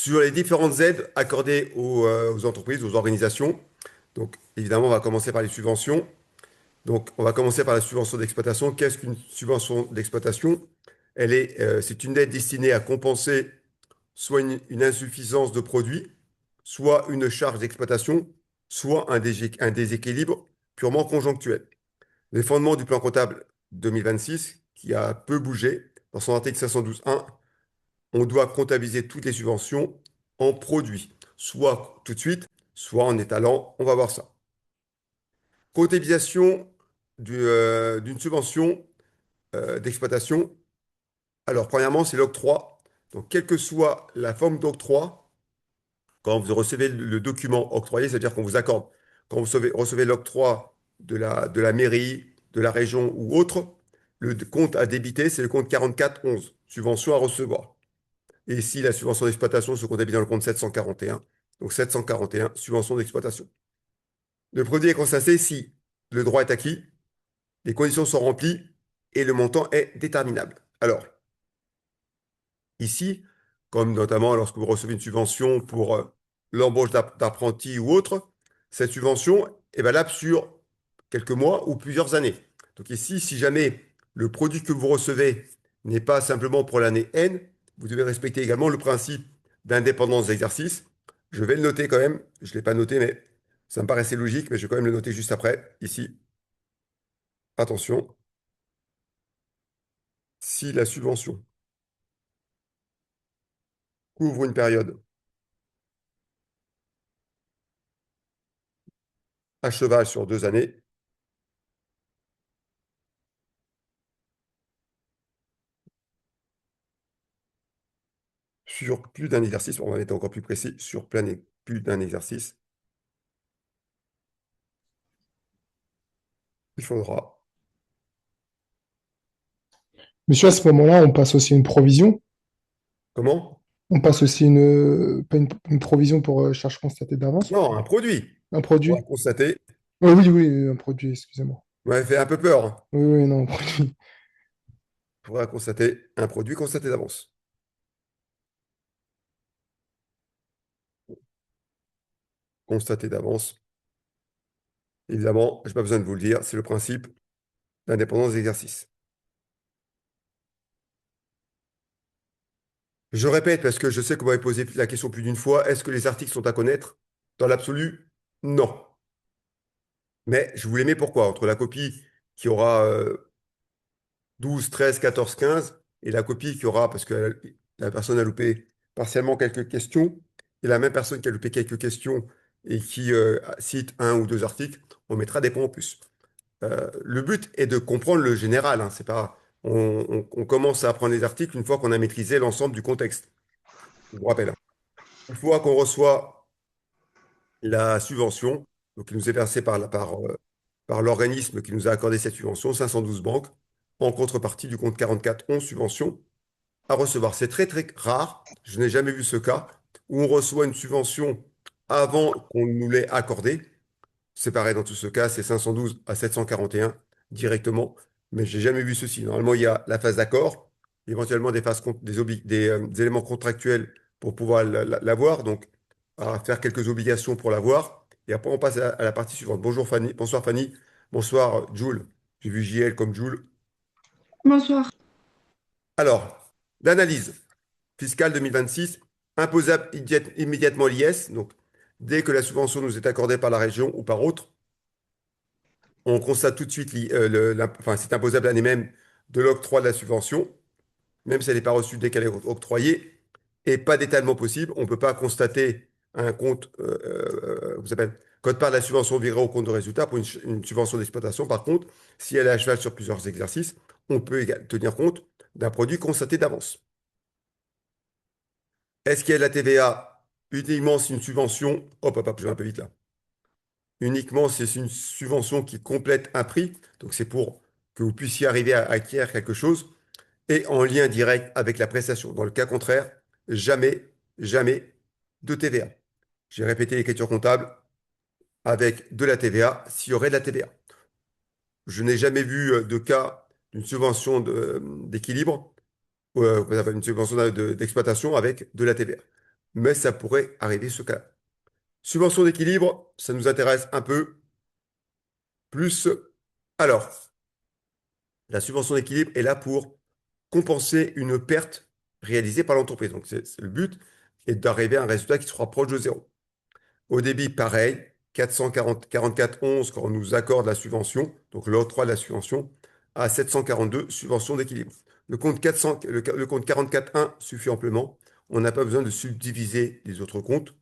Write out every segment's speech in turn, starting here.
sur les différentes aides accordées aux entreprises, aux organisations. Donc, évidemment, on va commencer par les subventions. Donc, on va commencer par la subvention d'exploitation. Qu'est-ce qu'une subvention d'exploitation? C'est une aide destinée à compenser soit une insuffisance de produits, soit une charge d'exploitation, soit un déséquilibre purement conjonctuel. Les fondements du plan comptable 2026, qui a peu bougé, dans son article 512.1, on doit comptabiliser toutes les subventions en produits, soit tout de suite, soit en étalant. On va voir ça. Comptabilisation d'une subvention d'exploitation. Alors, premièrement, c'est l'octroi. Donc, quelle que soit la forme d'octroi, quand vous recevez le document octroyé, c'est-à-dire qu'on vous accorde, quand vous recevez l'octroi de la mairie, de la région ou autre, le compte à débiter, c'est le compte 4411, subvention à recevoir. Et ici, la subvention d'exploitation se comptabilise dans le compte 741. Donc 741, subvention d'exploitation. Le produit est constaté si le droit est acquis, les conditions sont remplies et le montant est déterminable. Alors, ici, comme notamment lorsque vous recevez une subvention pour l'embauche d'apprentis ou autre, cette subvention est valable sur quelques mois ou plusieurs années. Donc ici, si jamais le produit que vous recevez n'est pas simplement pour l'année N, vous devez respecter également le principe d'indépendance d'exercice. Je vais le noter quand même. Je ne l'ai pas noté, mais ça me paraissait logique, mais je vais quand même le noter juste après, ici. Attention, si la subvention couvre une période à cheval sur 2 années, sur plus d'un exercice, on va être encore plus précis, sur plus d'un exercice, il faudra. Monsieur, à ce moment-là, on passe aussi une provision. Comment? On passe aussi pas une provision pour charge constatée d'avance. Non, un produit. Un On va produit. constater. Oui, oui, oui, un produit, excusez-moi. Vous m'avez fait un peu peur, hein. Oui, oui, non, un produit. Il faudra constater un produit constaté d'avance. Constaté d'avance. Évidemment, je n'ai pas besoin de vous le dire, c'est le principe d'indépendance d'exercice. Je répète parce que je sais que vous m'avez posé la question plus d'une fois, est-ce que les articles sont à connaître? Dans l'absolu, non. Mais je vous les mets pourquoi? Entre la copie qui aura 12, 13, 14, 15 et la copie qui aura, parce que la personne a loupé partiellement quelques questions, et la même personne qui a loupé quelques questions et qui cite un ou deux articles, on mettra des points en plus. Le but est de comprendre le général, hein, c'est pas, on commence à apprendre les articles une fois qu'on a maîtrisé l'ensemble du contexte. Je vous rappelle, hein. Une fois qu'on reçoit la subvention, donc qui nous est versée par l'organisme qui nous a accordé cette subvention, 512 banques, en contrepartie du compte 4411 subvention à recevoir. C'est très très rare, je n'ai jamais vu ce cas, où on reçoit une subvention avant qu'on nous l'ait accordée. C'est pareil dans tout ce cas, c'est 512 à 741 directement, mais j'ai jamais vu ceci. Normalement, il y a la phase d'accord, éventuellement des éléments contractuels pour pouvoir l'avoir, donc à faire quelques obligations pour l'avoir. Et après, on passe à la partie suivante. Bonjour Fanny, bonsoir Fanny, bonsoir Jules. J'ai vu JL comme Jules. Bonsoir. Alors, l'analyse fiscale 2026, imposable immédiatement l'IS, donc dès que la subvention nous est accordée par la région ou par autre, on constate tout de suite, enfin, c'est imposable l'année même de l'octroi de la subvention, même si elle n'est pas reçue dès qu'elle est octroyée, et pas d'étalement possible. On ne peut pas constater un compte, vous savez, quote-part de la subvention virée au compte de résultat pour une subvention d'exploitation. Par contre, si elle est à cheval sur plusieurs exercices, on peut tenir compte d'un produit constaté d'avance. Est-ce qu'il y a de la TVA uniquement si une subvention, hop, hop, hop, je vais un peu vite là. Uniquement si c'est une subvention qui complète un prix, donc c'est pour que vous puissiez arriver à acquérir quelque chose, et en lien direct avec la prestation. Dans le cas contraire, jamais, jamais de TVA. J'ai répété l'écriture comptable avec de la TVA, s'il y aurait de la TVA. Je n'ai jamais vu de cas d'une subvention d'équilibre, qu'on appelle une subvention d'exploitation avec de la TVA. mais ça pourrait arriver ce cas. Subvention d'équilibre, ça nous intéresse un peu plus. Alors, la subvention d'équilibre est là pour compenser une perte réalisée par l'entreprise. Donc, c'est le but est d'arriver à un résultat qui sera proche de zéro. Au débit, pareil, 444,11 quand on nous accorde la subvention, donc l'octroi de la subvention, à 742, subvention d'équilibre. Le compte 400, le compte 44,1 suffit amplement. On n'a pas besoin de subdiviser les autres comptes.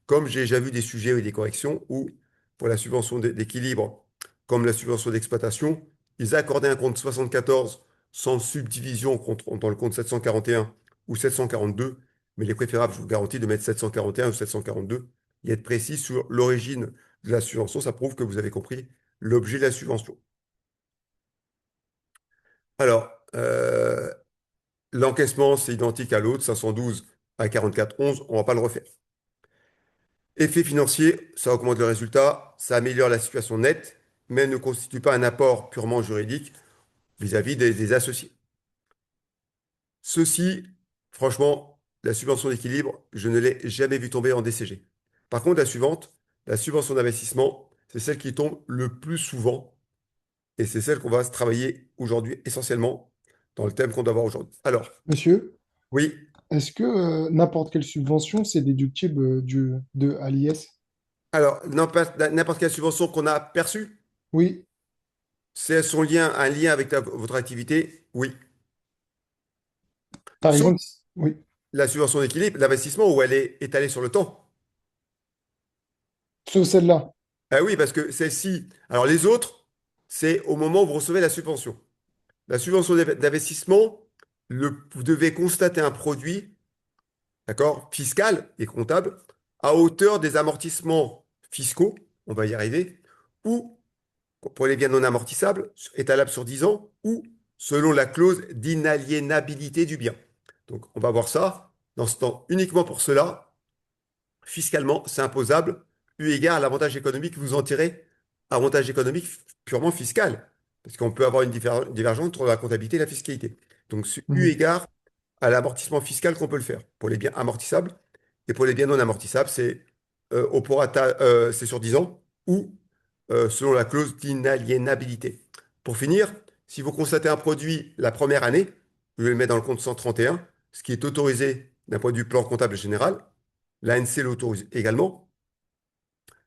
Comme j'ai déjà vu des sujets avec des corrections où, pour la subvention d'équilibre, comme la subvention d'exploitation, ils accordaient un compte 74 sans subdivision dans le compte 741 ou 742, mais il est préférable, je vous garantis, de mettre 741 ou 742 et être précis sur l'origine de la subvention. Ça prouve que vous avez compris l'objet de la subvention. Alors, l'encaissement, c'est identique à l'autre, 512 à 44,11, on ne va pas le refaire. Effet financier, ça augmente le résultat, ça améliore la situation nette, mais ne constitue pas un apport purement juridique vis-à-vis des associés. Ceci, franchement, la subvention d'équilibre, je ne l'ai jamais vu tomber en DCG. Par contre, la suivante, la subvention d'investissement, c'est celle qui tombe le plus souvent et c'est celle qu'on va travailler aujourd'hui essentiellement dans le thème qu'on doit avoir aujourd'hui. Alors, Monsieur, oui, est-ce que n'importe quelle subvention, c'est déductible à l'IS? alors, n'importe quelle subvention qu'on a perçue, Oui, c'est son lien, un lien avec votre activité, oui. par Sauf exemple, oui, la subvention d'équilibre, l'investissement où elle est étalée sur le temps. sauf celle-là. Ah oui, parce que celle-ci, alors les autres, c'est au moment où vous recevez la subvention. La subvention d'investissement, vous devez constater un produit, d'accord, fiscal et comptable, à hauteur des amortissements fiscaux, on va y arriver, ou pour les biens non amortissables, étalables sur 10 ans, ou selon la clause d'inaliénabilité du bien. Donc on va voir ça. Dans ce temps, uniquement pour cela, fiscalement, c'est imposable, eu égard à l'avantage économique que vous en tirez, avantage économique purement fiscal, parce qu'on peut avoir une divergence entre la comptabilité et la fiscalité. Donc, eu Mhm. égard à l'amortissement fiscal qu'on peut le faire pour les biens amortissables et pour les biens non amortissables, c'est au prorata, c'est sur 10 ans ou selon la clause d'inaliénabilité. Pour finir, si vous constatez un produit la première année, vous le mettre dans le compte 131, ce qui est autorisé d'un point de vue plan comptable général, l'ANC l'autorise également.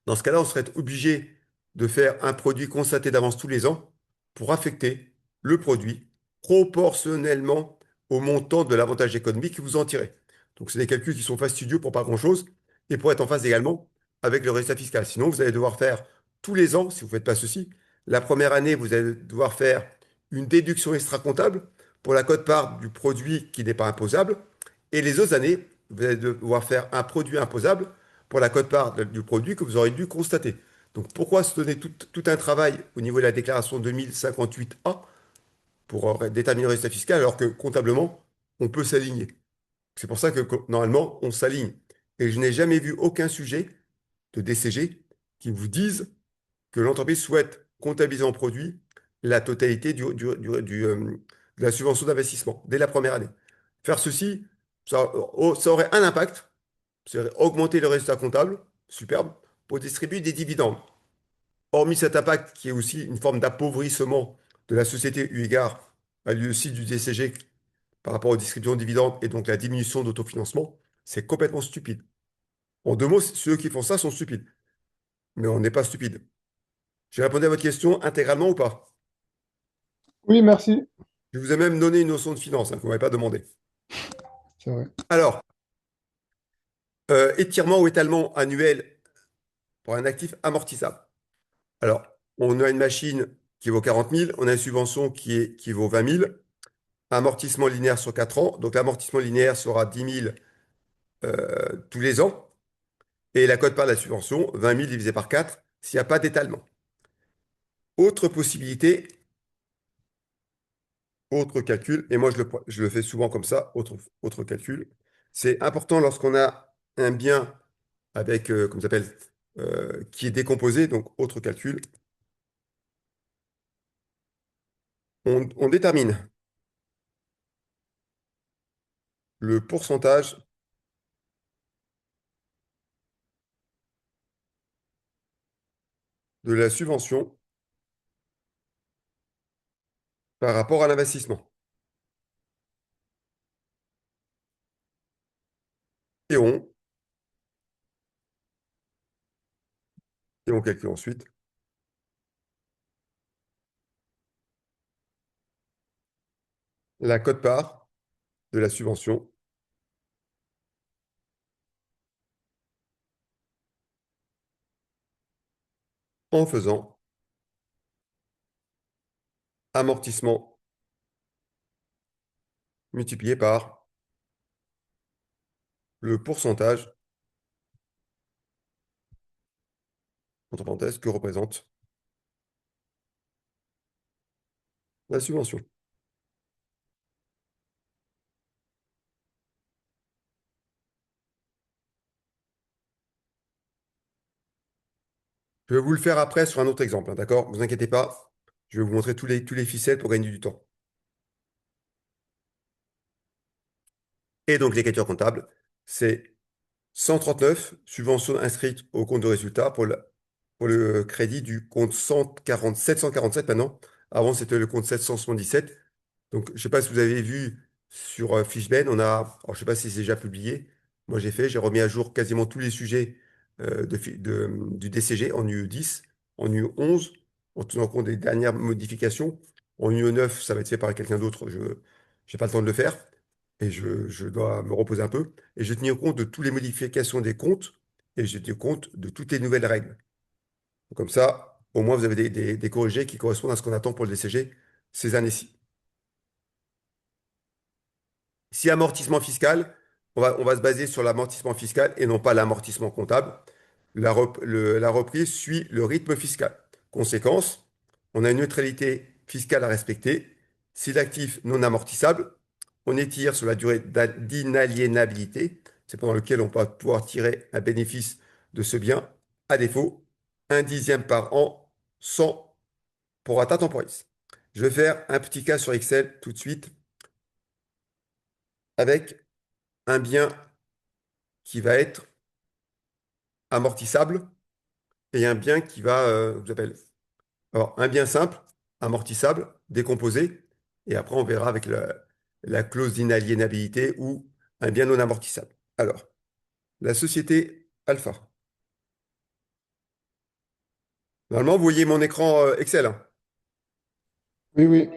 Dans ce cas-là, on serait obligé de faire un produit constaté d'avance tous les ans pour affecter le produit proportionnellement au montant de l'avantage économique que vous en tirez. Donc, c'est des calculs qui sont fastidieux pour pas grand-chose et pour être en phase également avec le résultat fiscal. Sinon, vous allez devoir faire tous les ans, si vous ne faites pas ceci, la première année, vous allez devoir faire une déduction extra-comptable pour la quote-part du produit qui n'est pas imposable. Et les autres années, vous allez devoir faire un produit imposable pour la quote-part du produit que vous aurez dû constater. Donc pourquoi se donner tout un travail au niveau de la déclaration 2058A pour déterminer le résultat fiscal alors que comptablement, on peut s'aligner. C'est pour ça que normalement, on s'aligne. Et je n'ai jamais vu aucun sujet de DCG qui vous dise que l'entreprise souhaite comptabiliser en produit la totalité de la subvention d'investissement dès la première année. Faire ceci, ça aurait un impact, c'est augmenter le résultat comptable, superbe, pour distribuer des dividendes. Hormis cet impact qui est aussi une forme d'appauvrissement de la société eu égard à lui aussi du DCG par rapport aux distributions de dividendes et donc la diminution d'autofinancement, c'est complètement stupide. En deux mots, ceux qui font ça sont stupides. Mais on n'est pas stupide. J'ai répondu à votre question intégralement ou pas? Oui, merci. Je vous ai même donné une notion de finance que vous ne m'avez pas demandé. C'est vrai. Alors, étirement ou étalement annuel pour un actif amortissable. Alors, on a une machine qui vaut 40 000, on a une subvention qui vaut 20 000, amortissement linéaire sur 4 ans. Donc, l'amortissement linéaire sera 10 000 tous les ans. Et la cote-part de la subvention, 20 000 divisé par 4, s'il n'y a pas d'étalement. Autre possibilité, autre calcul, et moi je le fais souvent comme ça, autre calcul. C'est important lorsqu'on a un bien avec, comme ça s'appelle, qui est décomposé, donc autre calcul. On détermine le pourcentage de la subvention par rapport à l'investissement. Et et on calcule ensuite la quote-part de la subvention en faisant amortissement multiplié par le pourcentage, entre parenthèses, que représente la subvention. Je vais vous le faire après sur un autre exemple, hein, d'accord? Ne vous inquiétez pas, je vais vous montrer tous les ficelles pour gagner du temps. Et donc l'écriture comptable, c'est 139 subventions inscrites au compte de résultat pour le crédit du compte 747 maintenant. Avant, c'était le compte 777. Donc, je ne sais pas si vous avez vu sur Fishben, alors, je ne sais pas si c'est déjà publié. Moi, j'ai remis à jour quasiment tous les sujets du DCG en UE10, en UE11, en tenant compte des dernières modifications. En UE9, ça va être fait par quelqu'un d'autre. Je n'ai pas le temps de le faire et je dois me reposer un peu. Et j'ai tenu compte de toutes les modifications des comptes et j'ai tenu compte de toutes les nouvelles règles. Donc, comme ça, au moins, vous avez des corrigés qui correspondent à ce qu'on attend pour le DCG ces années-ci. Si amortissement fiscal, on va se baser sur l'amortissement fiscal et non pas l'amortissement comptable. La reprise suit le rythme fiscal. Conséquence, on a une neutralité fiscale à respecter. Si l'actif non amortissable, on étire sur la durée d'inaliénabilité, c'est pendant lequel on va pouvoir tirer un bénéfice de ce bien. À défaut, un dixième par an sans prorata temporis. Je vais faire un petit cas sur Excel tout de suite avec un bien qui va être amortissable et un bien qui va, vous appelle, alors un bien simple, amortissable, décomposé, et après on verra avec la clause d'inaliénabilité ou un bien non amortissable. Alors, la société Alpha. Normalement, vous voyez mon écran Excel, hein, Oui, oui.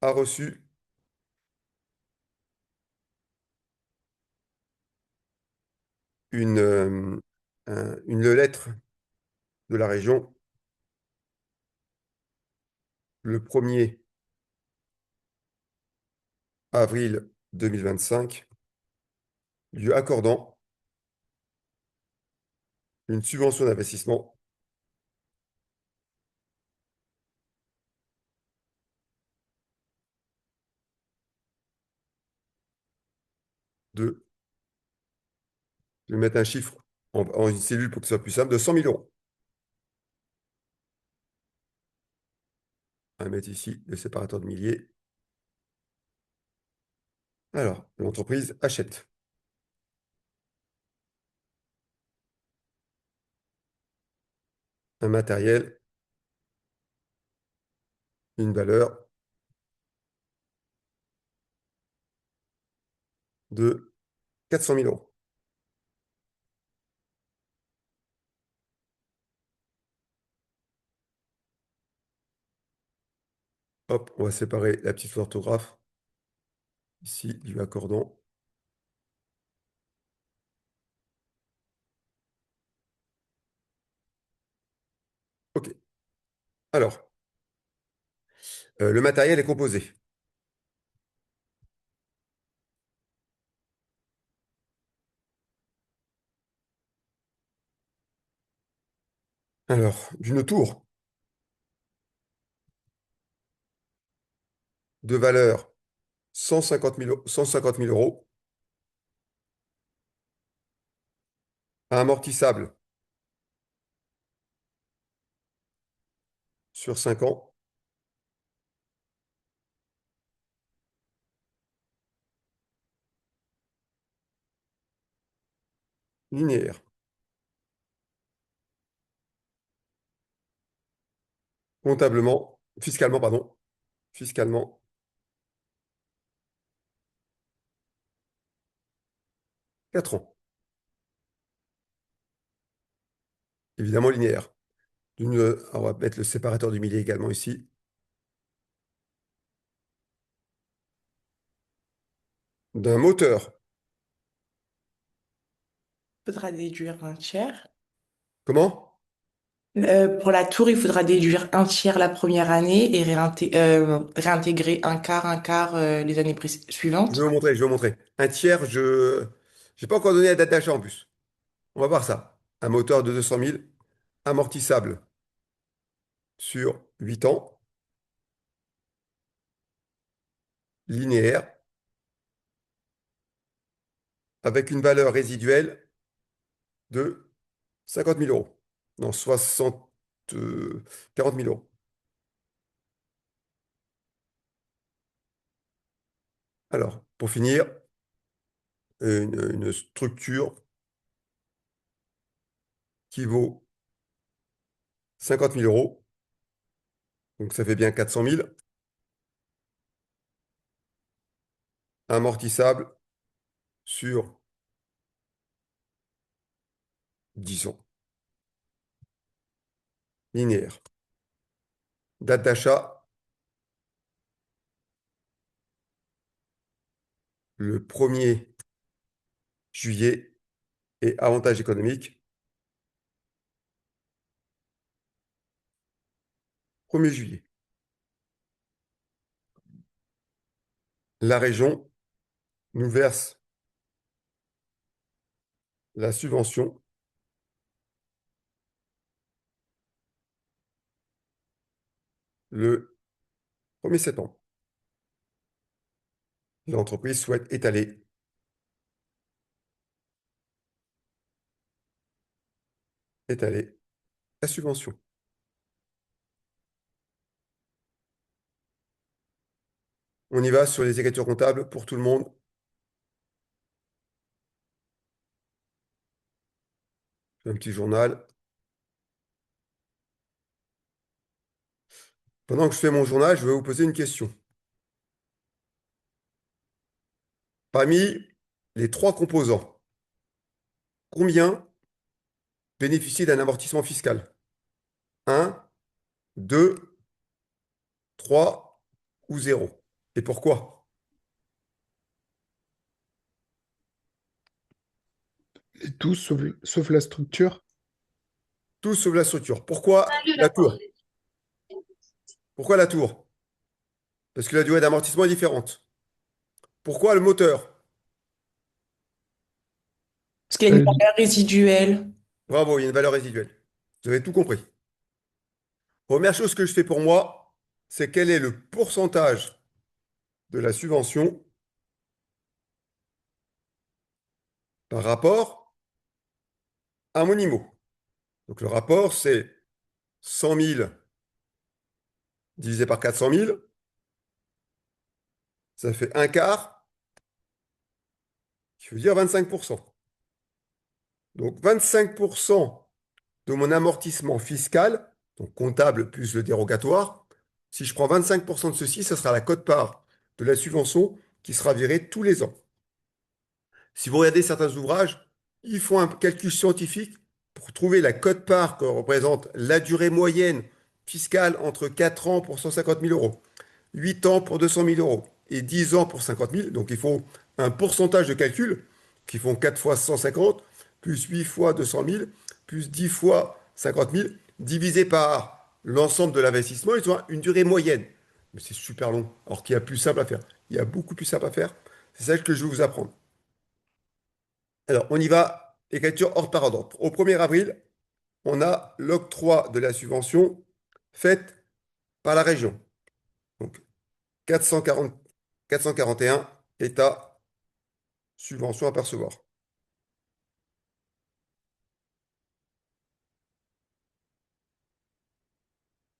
a reçu une, une lettre de la région le 1er avril 2025, lui accordant une subvention d'investissement de Je vais mettre un chiffre en une cellule pour que ce soit plus simple, de 100 000 euros. On va mettre ici le séparateur de milliers. Alors, l'entreprise achète un matériel, une valeur de 400 000 euros. Hop, on va séparer la petite orthographe ici du accordant. OK. Alors, le matériel est composé. Alors, d'une tour de valeur 150 000 euros, amortissable sur 5 ans, linéaire. Comptablement, fiscalement, pardon, fiscalement, 4 ans. Évidemment linéaire. On va mettre le séparateur du milieu également ici. D'un moteur. Faudra déduire un tiers. Comment? Pour la tour, il faudra déduire un tiers la première année et réintégrer un quart les années Je vais suivantes. vous montrer, je vais vous montrer. Un tiers, je n'ai pas encore donné la date d'achat en plus. On va voir ça. Un moteur de 200 000, amortissable sur 8 ans, linéaire, avec une valeur résiduelle de 50 000 euros. Non, 40 000 euros. Alors, pour finir, une structure qui vaut 50 000 euros, donc ça fait bien 400 000, amortissable sur 10 ans, linéaire. Date d'achat, le 1er juillet, et avantage économique, 1er juillet. La région nous verse la subvention le 1er septembre. L'entreprise souhaite étaler la subvention. On y va sur les écritures comptables pour tout le monde. Un petit journal. Pendant que je fais mon journal, je vais vous poser une question. Parmi les 3 composants, combien bénéficient d'un amortissement fiscal? 1, 2, 3 ou 0? Et pourquoi? Et tout sauf la structure. Tout sauf la structure. Pourquoi la tour? Pourquoi la tour? Parce que la durée d'amortissement est différente. Pourquoi le moteur? Parce qu'il y a une Elle- valeur résiduelle. Bravo, il y a une valeur résiduelle. Vous avez tout compris. Première chose que je fais pour moi, c'est quel est le pourcentage de la subvention par rapport à mon IMO. Donc le rapport, c'est 100 000 divisé par 400 000, ça fait un quart, qui veut dire 25%. Donc 25% de mon amortissement fiscal, donc comptable plus le dérogatoire, si je prends 25% de ceci, ce sera la quote-part de la subvention qui sera virée tous les ans. Si vous regardez certains ouvrages, ils font un calcul scientifique pour trouver la quote-part que représente la durée moyenne fiscale entre 4 ans pour 150 000 euros, 8 ans pour 200 000 euros et 10 ans pour 50 000. Donc il faut un pourcentage de calcul qui font 4 fois 150, plus 8 fois 200 000, plus 10 fois 50 000, divisé par l'ensemble de l'investissement. Ils ont une durée moyenne. Mais c'est super long. Alors qu'il y a plus simple à faire. Il y a beaucoup plus simple à faire. C'est ça que je vais vous apprendre. Alors, on y va, écriture ordre par ordre. Au 1er avril, on a l'octroi de la subvention faite par la région. Donc, 440, 441, État, subvention à percevoir.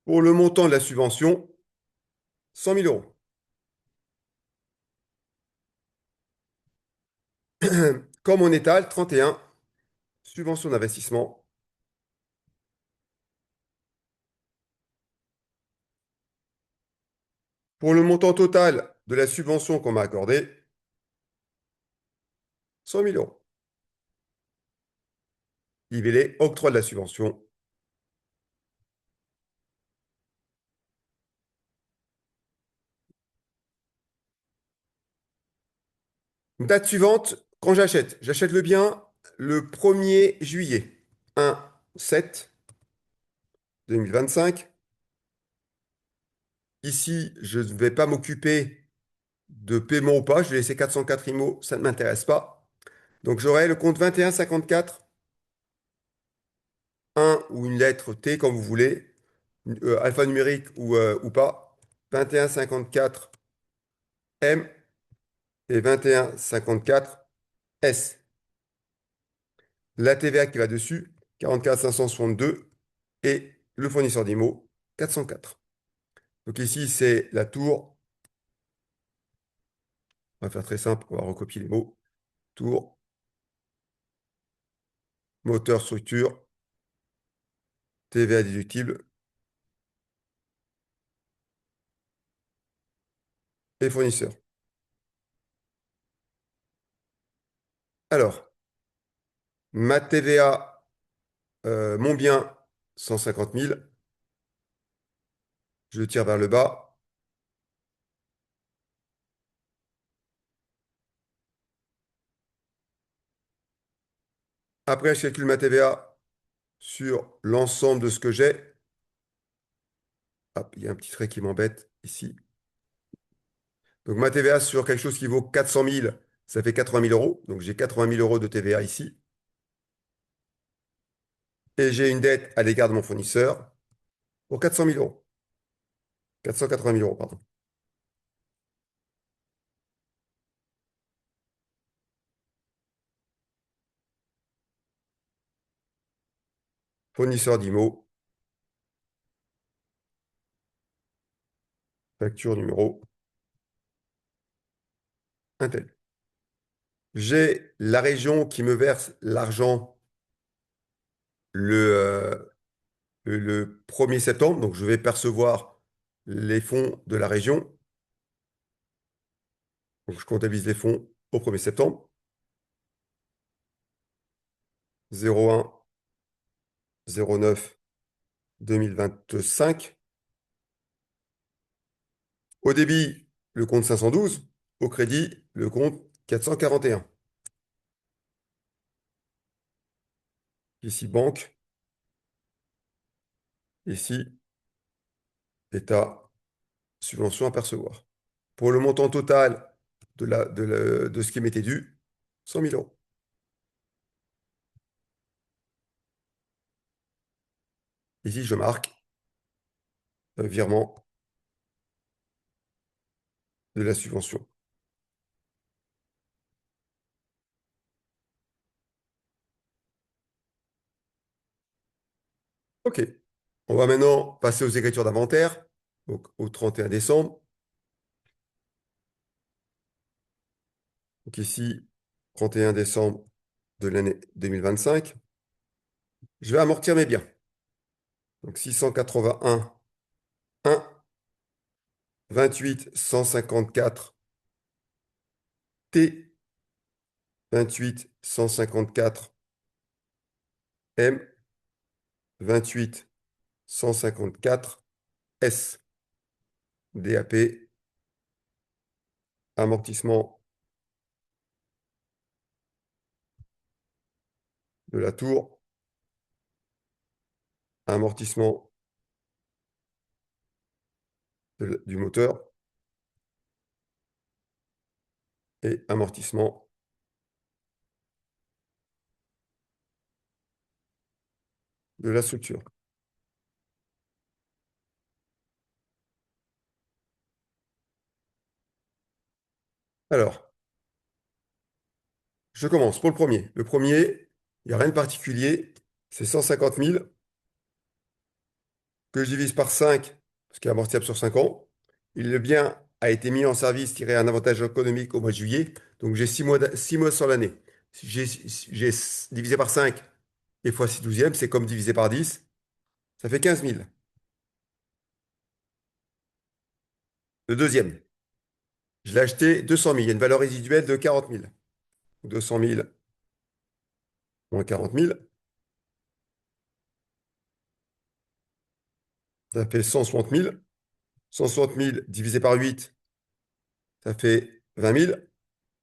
Pour le montant de la subvention, 100 000 euros. Comme on étale, 31, subvention d'investissement, Pour le montant total de la subvention qu'on m'a accordée, 100 000 euros. IVL, octroi de la subvention. Date suivante, quand j'achète. J'achète le bien le 1er juillet. 1/7/2025. Ici, je ne vais pas m'occuper de paiement ou pas. Je vais laisser 404 IMO, ça ne m'intéresse pas. Donc j'aurai le compte 2154, un ou une lettre T, comme vous voulez, alphanumérique ou pas. 2154 M et 2154 S. La TVA qui va dessus, 44 562 et le fournisseur d'IMO, 404. Donc ici, c'est la tour. On va faire très simple, on va recopier les mots. Tour, moteur, structure, TVA déductible et fournisseur. Alors, ma TVA, mon bien, 150 000. Je le tire vers le bas. Après, je calcule ma TVA sur l'ensemble de ce que j'ai. Hop, il y a un petit trait qui m'embête ici. Donc ma TVA sur quelque chose qui vaut 400 000, ça fait 80 000 euros. Donc j'ai 80 000 euros de TVA ici. Et j'ai une dette à l'égard de mon fournisseur pour 400 000 euros. 480 000 euros, pardon. Fournisseur d'IMO, facture numéro un tel. J'ai la région qui me verse l'argent le, le 1er septembre. Donc je vais percevoir les fonds de la région. Donc je comptabilise les fonds au 1er septembre. 01/09/2025. Au débit, le compte 512. Au crédit, le compte 441. Ici, banque. Ici, état, subvention à percevoir. Pour le montant total de ce qui m'était dû, 100 000 euros. Ici, je marque virement de la subvention. OK. On va maintenant passer aux écritures d'inventaire, donc au 31 décembre. Donc ici, 31 décembre de l'année 2025. Je vais amortir mes biens. Donc 681, 1, 28 154 T, 28 154 M, 28 154 S, DAP, amortissement de la tour, amortissement du moteur et amortissement de la structure. Alors, je commence pour le premier. Le premier, il n'y a rien de particulier, c'est 150 000 que je divise par 5, ce qui est amortissable sur 5 ans. Le bien a été mis en service, tiré un avantage économique au mois de juillet, donc j'ai 6 mois, 6 mois sur l'année. Si j'ai divisé par 5 et fois 6 douzièmes, c'est comme divisé par 10, ça fait 15 000. Le deuxième, je l'ai acheté 200 000. Il y a une valeur résiduelle de 40 000. 200 000 moins 40 000, ça fait 160 000. 160 000 divisé par 8, ça fait 20 000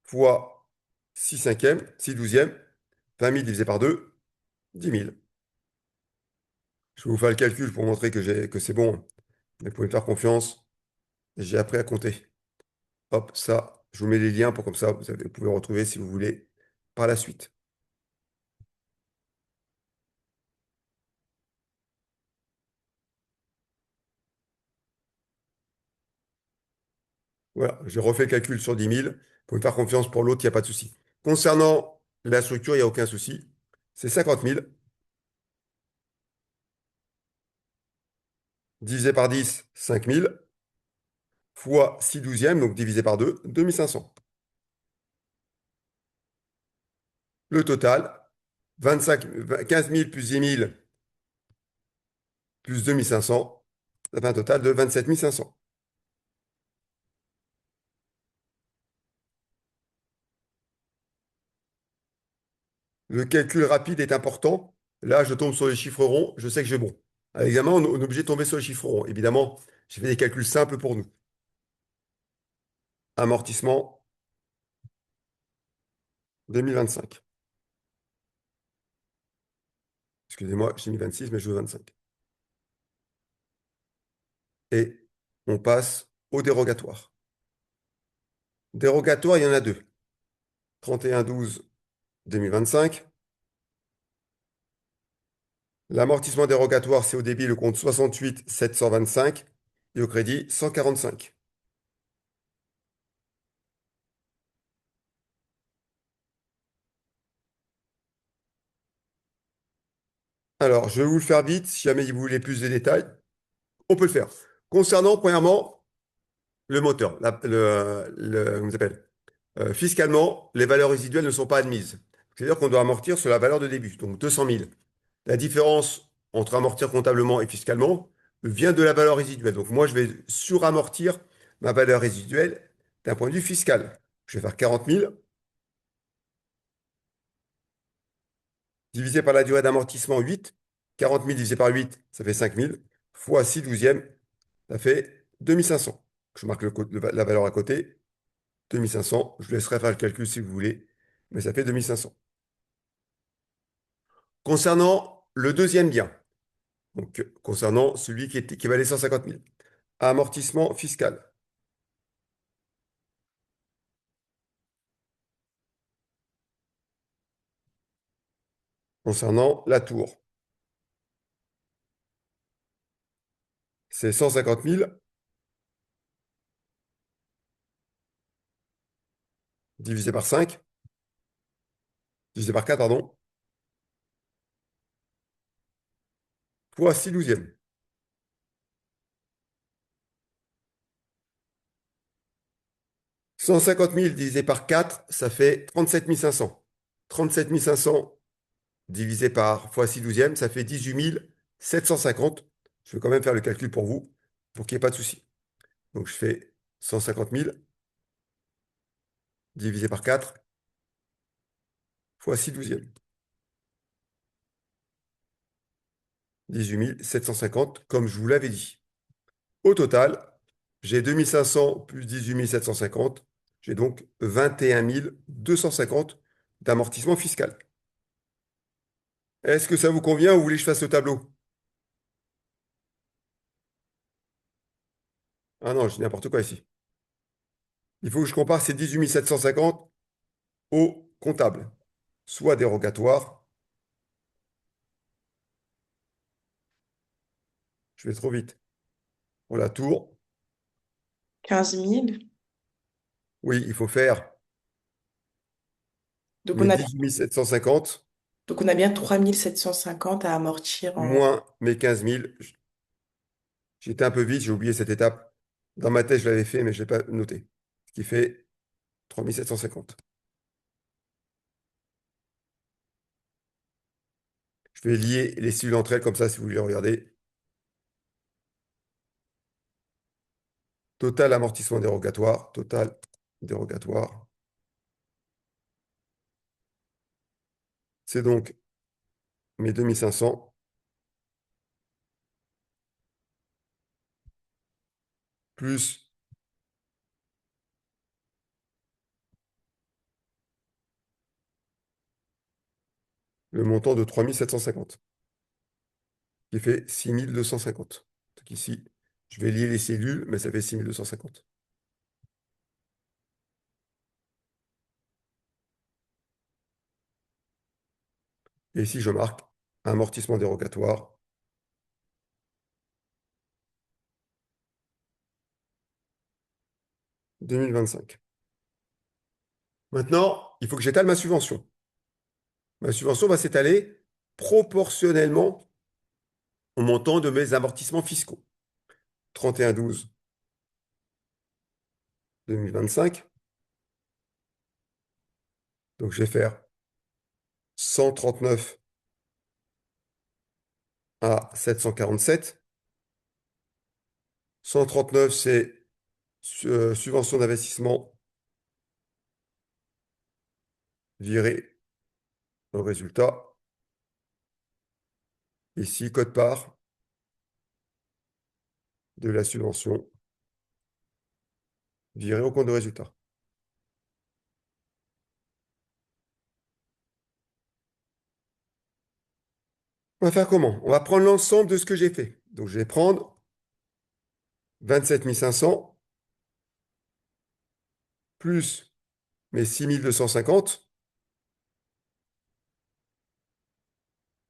fois 6 cinquièmes, 6 douzièmes. 20 000 divisé par 2, 10 000. Je vais vous faire le calcul pour montrer que c'est bon. Mais vous pouvez me faire confiance. J'ai appris à compter. Hop, ça, je vous mets les liens pour comme ça, vous pouvez retrouver si vous voulez par la suite. Voilà, j'ai refait le calcul sur 10 000. Vous pouvez me faire confiance pour l'autre, il n'y a pas de souci. Concernant la structure, il n'y a aucun souci. C'est 50 000 divisé par 10, 5 000 fois 6 douzièmes, donc divisé par 2, 2500. Le total, 15 000 plus 10 000 plus 2500, ça fait un total de 27 500. Le calcul rapide est important. Là, je tombe sur les chiffres ronds, je sais que j'ai bon. À l'examen, on est obligé de tomber sur les chiffres ronds. Évidemment, j'ai fait des calculs simples pour nous. Amortissement 2025. Excusez-moi, j'ai mis 26, mais je veux 25. Et on passe au dérogatoire. Dérogatoire, il y en a deux. 31/12/2025. L'amortissement dérogatoire, c'est au débit le compte 68 725 et au crédit 145. Alors, je vais vous le faire vite. Si jamais vous voulez plus de détails, on peut le faire. Concernant, premièrement, le moteur, comment ça s'appelle? Fiscalement, les valeurs résiduelles ne sont pas admises. C'est-à-dire qu'on doit amortir sur la valeur de début, donc 200 000. La différence entre amortir comptablement et fiscalement vient de la valeur résiduelle. Donc moi, je vais suramortir ma valeur résiduelle d'un point de vue fiscal. Je vais faire 40 000 divisé par la durée d'amortissement 8. 40 000 divisé par 8, ça fait 5 000, fois 6 douzièmes, ça fait 2500. Je marque la valeur à côté, 2500. Je vous laisserai faire le calcul si vous voulez, mais ça fait 2500. Concernant le deuxième bien, donc concernant celui qui valait 150 000, amortissement fiscal. Concernant la tour, c'est 150 000 divisé par 5, divisé par 4, pardon, fois 6 douzièmes. 150 000 divisé par 4, ça fait 37 500. 37 500 divisé par fois 6 douzièmes, ça fait 18 750. Je vais quand même faire le calcul pour vous, pour qu'il n'y ait pas de souci. Donc je fais 150 000 divisé par 4 fois 6 douzièmes. 18 750, comme je vous l'avais dit. Au total, j'ai 2500 plus 18 750. J'ai donc 21 250 d'amortissement fiscal. Est-ce que ça vous convient ou vous voulez que je fasse le tableau? Ah non, je dis n'importe quoi ici. Il faut que je compare ces 18 750 au comptable, soit dérogatoire. Je vais trop vite. Pour la tour, 15 000. oui, il faut faire Donc mes on a, 18 750 donc on a bien 3750 à amortir en... moins mes 15 000. J'étais un peu vite, j'ai oublié cette étape. Dans ma tête, je l'avais fait, mais je ne l'ai pas noté. Ce qui fait 3750. Je vais lier les cellules entre elles comme ça si vous voulez regarder. Total amortissement dérogatoire. Total dérogatoire. C'est donc mes 2500 plus le montant de 3750, qui fait 6250. Donc ici, je vais lier les cellules, mais ça fait 6250. Et ici, je marque amortissement dérogatoire 2025. Maintenant, il faut que j'étale ma subvention. Ma subvention va s'étaler proportionnellement au montant de mes amortissements fiscaux. 31/12/2025. Donc, je vais faire 139 à 747. 139, c'est subvention d'investissement virée au résultat. Ici, code-part de la subvention virée au compte de résultat. On va faire comment? On va prendre l'ensemble de ce que j'ai fait. Donc, je vais prendre 27 500 plus mes 6 250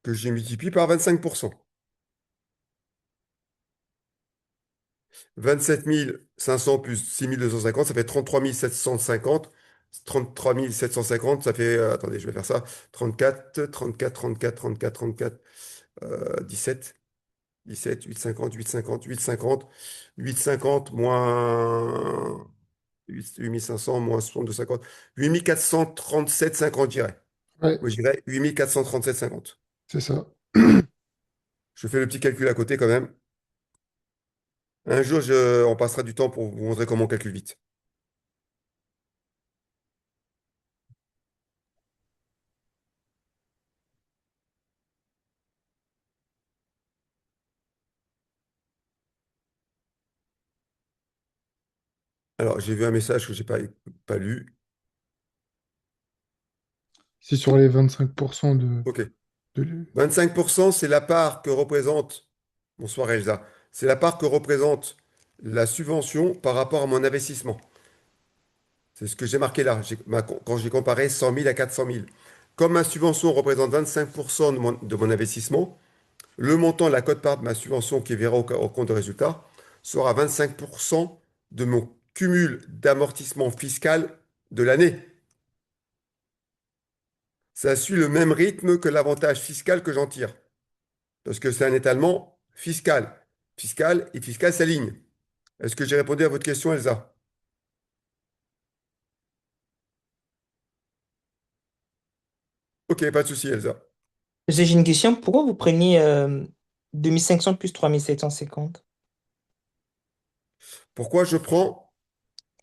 que j'ai multiplié par 25%. 27 500 plus 6 250, ça fait 33 750. 33 750, ça fait, attendez, je vais faire ça. 34, 34, 34, 34, 34, 17, 17, 850, 850, 850, 850 moins 8500 moins 62,50. 8437,50, je dirais. Ouais, Moi, je dirais 8437,50. c'est ça. Je fais le petit calcul à côté quand même. Un jour, on passera du temps pour vous montrer comment on calcule vite. Alors, j'ai vu un message que j'ai pas lu. C'est sur les 25% OK. de... 25%, c'est la part que représente, bonsoir Elsa, c'est la part que représente la subvention par rapport à mon investissement. C'est ce que j'ai marqué là, quand j'ai comparé 100 000 à 400 000. Comme ma subvention représente 25% de mon investissement, le montant, la quote-part de ma subvention qui verra au compte de résultat sera 25% de mon cumul d'amortissement fiscal de l'année. Ça suit le même rythme que l'avantage fiscal que j'en tire, parce que c'est un étalement fiscal. Fiscal et fiscal s'alignent. Est-ce que j'ai répondu à votre question, Elsa? Ok, pas de souci, Elsa. J'ai une question. Pourquoi vous preniez 2500 plus 3750? Pourquoi je prends?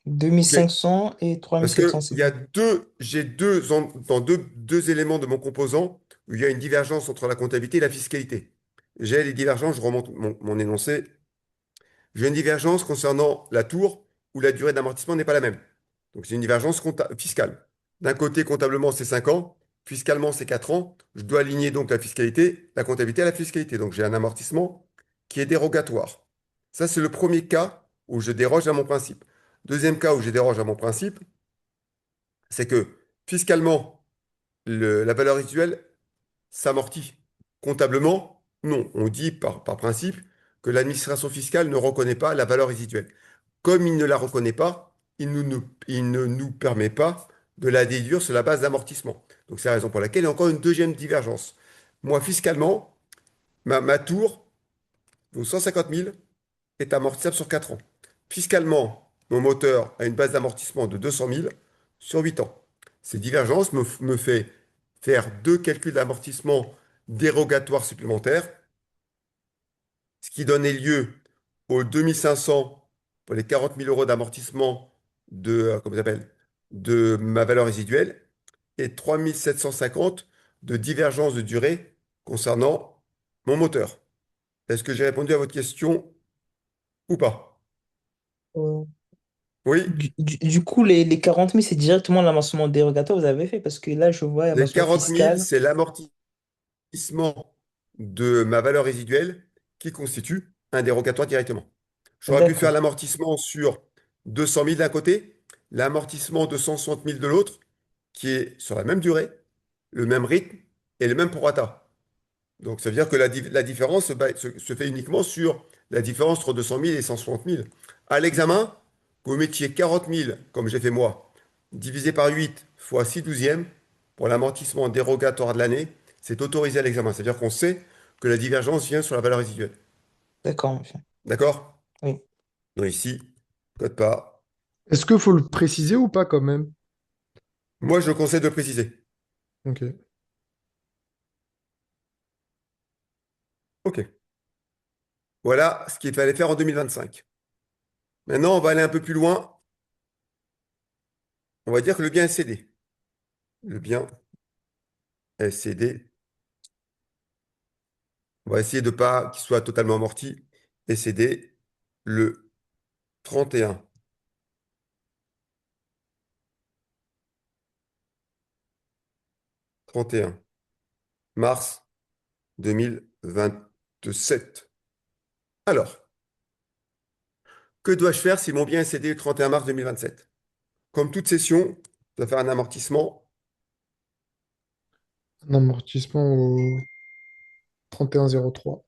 Ok, 2500 et parce que il y a 3750. j'ai dans deux éléments de mon composant où il y a une divergence entre la comptabilité et la fiscalité. J'ai les divergences, je remonte mon énoncé. J'ai une divergence concernant la tour où la durée d'amortissement n'est pas la même. Donc c'est une divergence fiscale. D'un côté, comptablement, c'est 5 ans. Fiscalement, c'est 4 ans. Je dois aligner donc la fiscalité, la comptabilité à la fiscalité. Donc j'ai un amortissement qui est dérogatoire. Ça, c'est le premier cas où je déroge à mon principe. Deuxième cas où je déroge à mon principe, c'est que fiscalement, la valeur résiduelle s'amortit. Comptablement, non. On dit par principe que l'administration fiscale ne reconnaît pas la valeur résiduelle. Comme il ne la reconnaît pas, il ne nous permet pas de la déduire sur la base d'amortissement. Donc c'est la raison pour laquelle il y a encore une deuxième divergence. Moi, fiscalement, ma tour vaut 150 000, est amortissable sur 4 ans. Fiscalement, mon moteur a une base d'amortissement de 200 000 sur 8 ans. Ces divergences me fait faire deux calculs d'amortissement dérogatoires supplémentaires, ce qui donnait lieu aux 2500 pour les 40 000 euros d'amortissement comment ça s'appelle, de ma valeur résiduelle et 3 750 de divergence de durée concernant mon moteur. Est-ce que j'ai répondu à votre question ou pas? Euh, Oui, du coup, les 40 000, c'est directement l'amortissement dérogatoire que vous avez fait parce que là, je vois les amortissement 40 000, fiscal. c'est l'amortissement de ma valeur résiduelle qui constitue un dérogatoire directement. J'aurais pu faire D'accord, l'amortissement sur 200 000 d'un côté, l'amortissement de 160 000 de l'autre, qui est sur la même durée, le même rythme et le même prorata. Donc, ça veut dire que la différence se fait uniquement sur la différence entre 200 000 et 160 000. À l'examen, que vous mettiez 40 000, comme j'ai fait moi, divisé par 8 fois 6 douzièmes, pour l'amortissement dérogatoire de l'année, c'est autorisé à l'examen. C'est-à-dire qu'on sait que la divergence vient sur la valeur résiduelle. d'accord, monsieur. D'accord? Oui. Donc ici, code pas. Est-ce qu'il faut le préciser ou pas quand même? Moi, je conseille de préciser. Ok. OK. Voilà ce qu'il fallait faire en 2025. Maintenant, on va aller un peu plus loin. On va dire que le bien est cédé. Le bien est cédé. On va essayer de pas qu'il soit totalement amorti et cédé le 31 31 mars 2027. Alors, que dois-je faire si mon bien est cédé le 31 mars 2027? Comme toute cession, je dois faire un amortissement Un amortissement au 3103.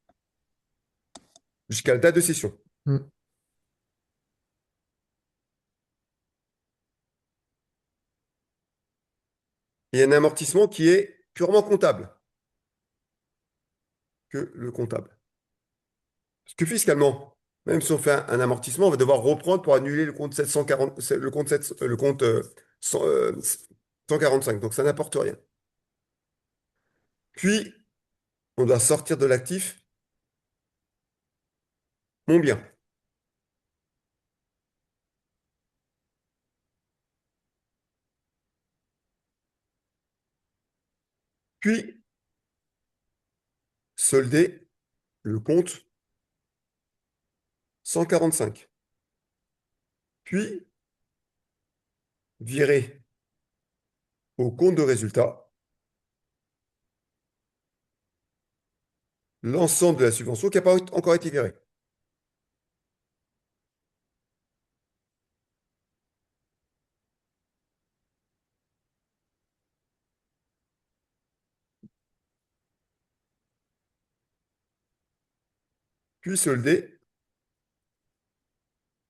jusqu'à la date de cession. Hmm. Et un amortissement qui est purement comptable que le comptable. Parce que fiscalement, même si on fait un amortissement, on va devoir reprendre pour annuler le compte 740, le compte, 7 le compte 100, 145. Donc ça n'apporte rien. Puis, on doit sortir de l'actif mon bien. Puis, solder le compte 145. Puis, virer au compte de résultat l'ensemble de la subvention qui n'a pas encore été virée. Puis, solder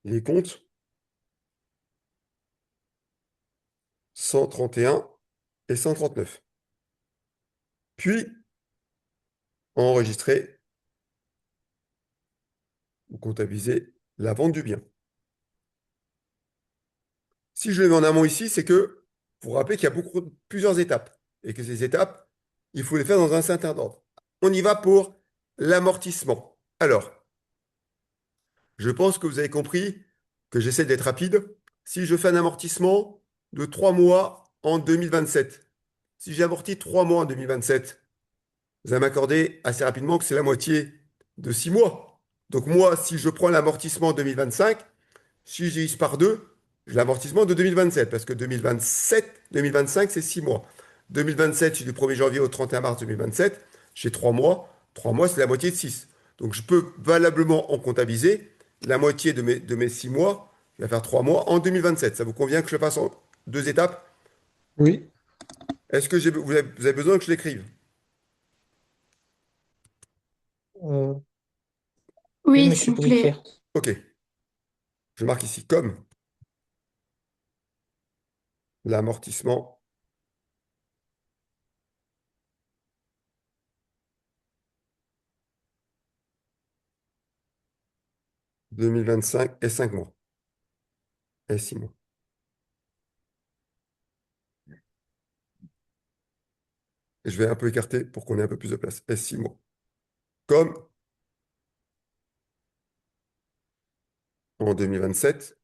les comptes 131 et 139. Puis, enregistrer ou comptabiliser la vente du bien. Si je le mets en amont ici, c'est que vous vous rappelez qu'il y a plusieurs étapes et que ces étapes, il faut les faire dans un certain ordre. On y va pour l'amortissement. Alors, je pense que vous avez compris que j'essaie d'être rapide. Si je fais un amortissement de 3 mois en 2027, si j'amortis 3 mois en 2027, vous allez m'accorder assez rapidement que c'est la moitié de 6 mois. Donc moi, si je prends l'amortissement en 2025, si je divise par 2, j'ai l'amortissement de 2027, parce que 2027, 2025, c'est 6 mois. 2027, c'est du 1er janvier au 31 mars 2027, j'ai 3 mois. 3 mois, c'est la moitié de 6. Donc je peux valablement en comptabiliser la moitié de mes 6 mois, je vais faire 3 mois en 2027. Ça vous convient que je fasse en 2 étapes? Oui. Est-ce que vous avez besoin que je l'écrive? Euh, oui, Oui, s'il monsieur, vous vous pouvez écrire. plaît. Ok, je marque ici comme l'amortissement 2025 et 5 mois et 6 mois. Et je vais un peu écarter pour qu'on ait un peu plus de place. Et 6 mois. Comme En 2027,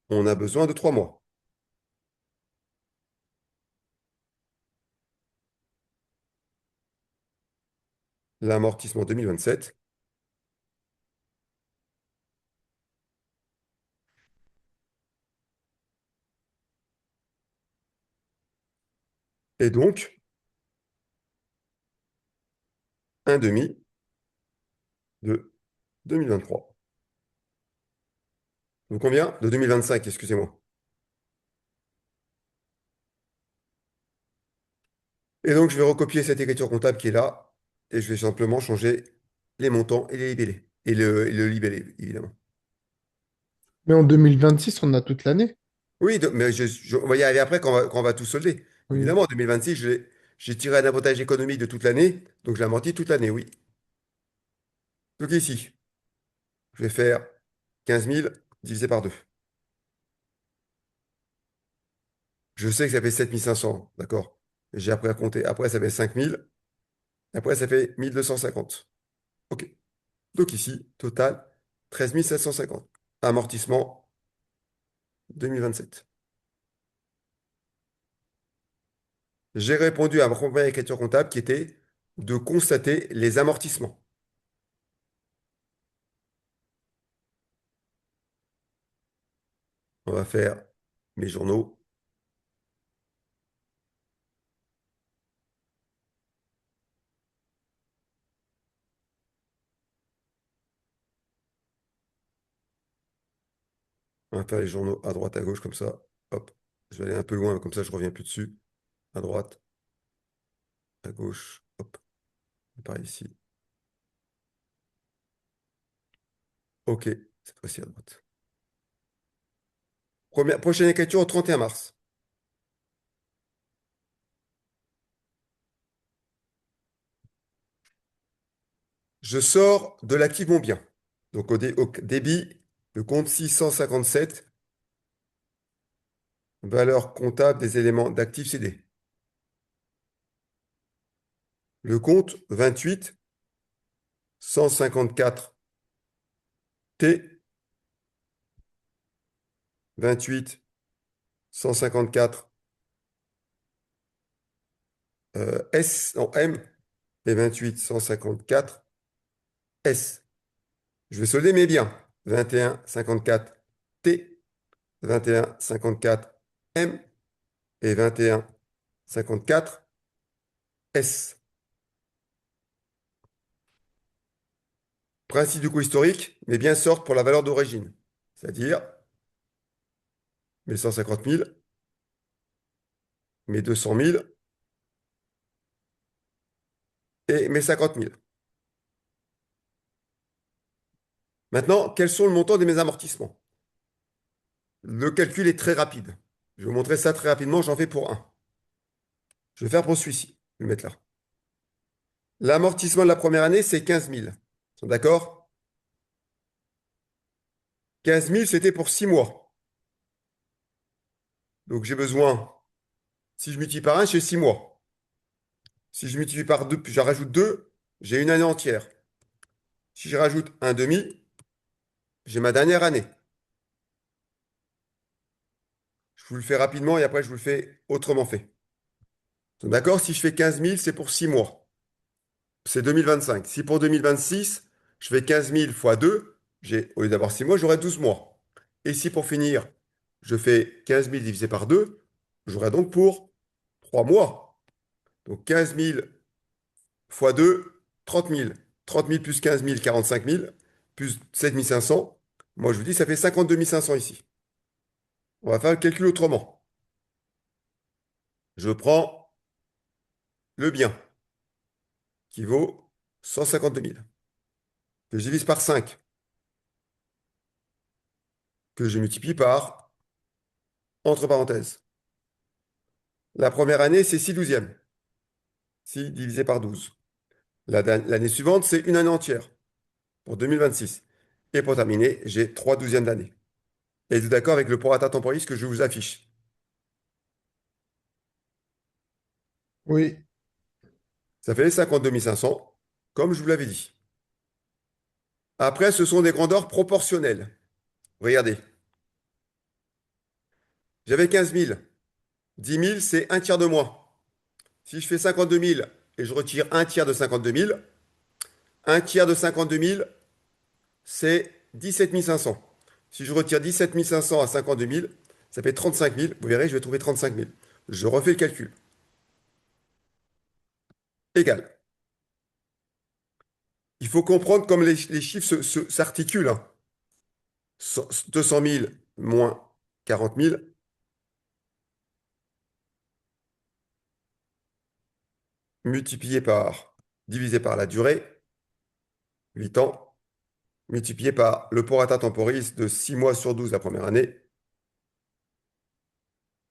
on a besoin de 3 mois. L'amortissement 2027. Et donc, un demi de 2023. Donc combien? De 2025, excusez-moi. Et donc, je vais recopier cette écriture comptable qui est là, et je vais simplement changer les montants et les libellés. Et le libellé, évidemment. Mais en 2026, on a toute l'année. Oui, mais on va y aller après quand on va tout solder. Oui. Évidemment, en 2026, j'ai tiré un avantage économique de toute l'année, donc je l'ai amorti toute l'année, oui. Donc ici, je vais faire 15 000 divisé par 2. Je sais que ça fait 7 500, d'accord? J'ai appris à compter. Après, ça fait 5 000. Après, ça fait 1 250. OK. Donc ici, total, 13 750. Amortissement 2027. J'ai répondu à ma première écriture comptable qui était de constater les amortissements. On va faire mes journaux. On va faire les journaux à droite, à gauche, comme ça. Hop. Je vais aller un peu loin, comme ça je reviens plus dessus. À droite, à gauche. Hop. Par ici. OK. Cette fois-ci à droite. Prochaine écriture au 31 mars. Je sors de l'actif mon bien. Donc au débit, le compte 657, valeur comptable des éléments d'actifs cédés. Le compte 28 154 T, 28 154 S, non M, et 28 154 S. Je vais solder mes biens. 21 54 T, 21 54 M et 21 54 S. Principe du coût historique, mes biens sortent pour la valeur d'origine, c'est-à-dire mes 150 000, mes 200 000 et mes 50 000. Maintenant, quels sont le montant de mes amortissements? Le calcul est très rapide. Je vais vous montrer ça très rapidement, j'en fais pour un. Je vais faire pour celui-ci. Je vais le mettre là. L'amortissement de la première année, c'est 15 000. D'accord? 15 000, c'était pour 6 mois. Donc j'ai besoin, si je multiplie par 1, j'ai 6 mois. Si je multiplie par 2, puis j'en rajoute 2, j'ai une année entière. Si je rajoute un demi, j'ai ma dernière année. Je vous le fais rapidement et après je vous le fais autrement fait. D'accord? Si je fais 15 000, c'est pour 6 mois. C'est 2025. Si pour 2026, je fais 15 000 fois 2, au lieu d'avoir 6 mois, j'aurai 12 mois. Et si pour finir, je fais 15 000 divisé par 2, j'aurai donc pour 3 mois. Donc 15 000 fois 2, 30 000. 30 000 plus 15 000, 45 000, plus 7 500. Moi, je vous dis, ça fait 52 500 ici. On va faire le calcul autrement. Je prends le bien, qui vaut 152 000, que je divise par 5, que je multiplie par, entre parenthèses. La première année, c'est 6 douzièmes. 6 divisé par 12. L'année suivante, c'est une année entière, pour 2026. Et pour terminer, j'ai 3 douzièmes d'année. Êtes-vous d'accord avec le prorata temporis que je vous affiche? Oui. Ça fait 52 500, comme je vous l'avais dit. Après, ce sont des grandeurs proportionnelles. Regardez, j'avais 15 000. 10 000, c'est un tiers de moins. Si je fais 52 000 et je retire un tiers de 52 000, un tiers de 52 000, c'est 17 500. Si je retire 17 500 à 52 000, ça fait 35 000. Vous verrez, je vais trouver 35 000. Je refais le calcul. Égal. Il faut comprendre comme les chiffres s'articulent, hein. 200 000 moins 40 000, multiplié par, divisé par la durée, 8 ans, multiplié par le prorata temporis de 6 mois sur 12 la première année,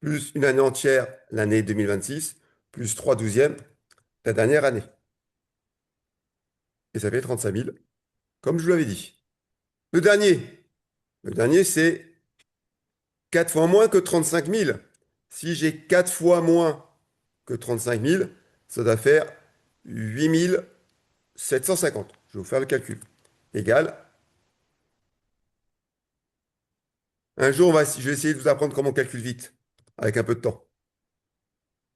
plus une année entière, l'année 2026, plus 3 douzièmes, la dernière année. Et ça fait 35 000, comme je vous l'avais dit. Le dernier, le dernier, c'est 4 fois moins que 35 000. Si j'ai 4 fois moins que 35 000, ça doit faire 8 750. Je vais vous faire le calcul. Égal. Un jour, je vais essayer de vous apprendre comment on calcule vite, avec un peu de temps.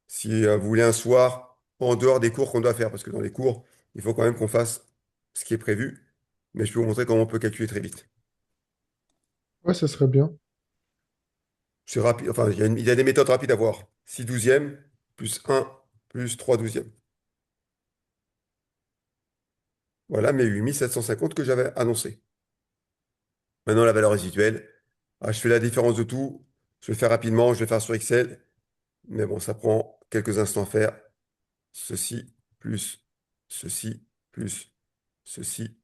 Si vous voulez un soir, en dehors des cours qu'on doit faire, parce que dans les cours, il faut quand même qu'on fasse ce qui est prévu. Mais je peux vous montrer comment on peut calculer très vite. Ouais, ça serait bien. C'est rapide. Enfin, il y a des méthodes rapides à voir. 6 douzièmes, plus un plus 3 douzièmes. Voilà mes 8 750 que j'avais annoncé. Maintenant, la valeur résiduelle. Ah, je fais la différence de tout. Je vais le faire rapidement. Je vais le faire sur Excel. Mais bon, ça prend quelques instants à faire. Ceci plus ceci plus ceci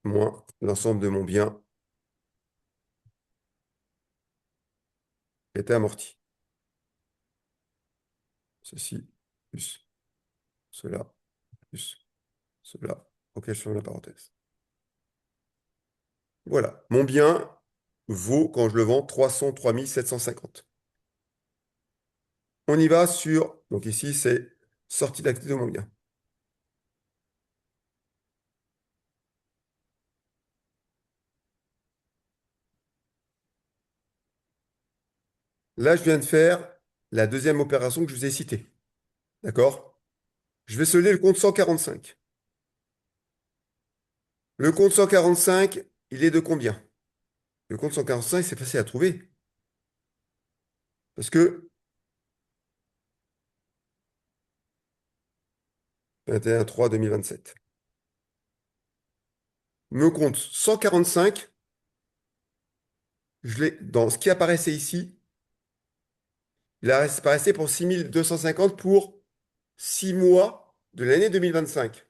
moins l'ensemble de mon bien était amorti. Ceci plus cela plus cela. Ok, je ferme la parenthèse. Voilà. Mon bien vaut, quand je le vends, 303 750. On y va sur... Donc ici, c'est sortie d'actif de mon bien. Là, je viens de faire la deuxième opération que je vous ai citée. D'accord? Je vais sceller le compte 145. Le compte 145, il est de combien? Le compte 145, c'est facile à trouver. Parce que 21-3-2027. Le compte 145, dans ce qui apparaissait ici, il apparaissait pour 6 250 pour 6 mois de l'année 2025.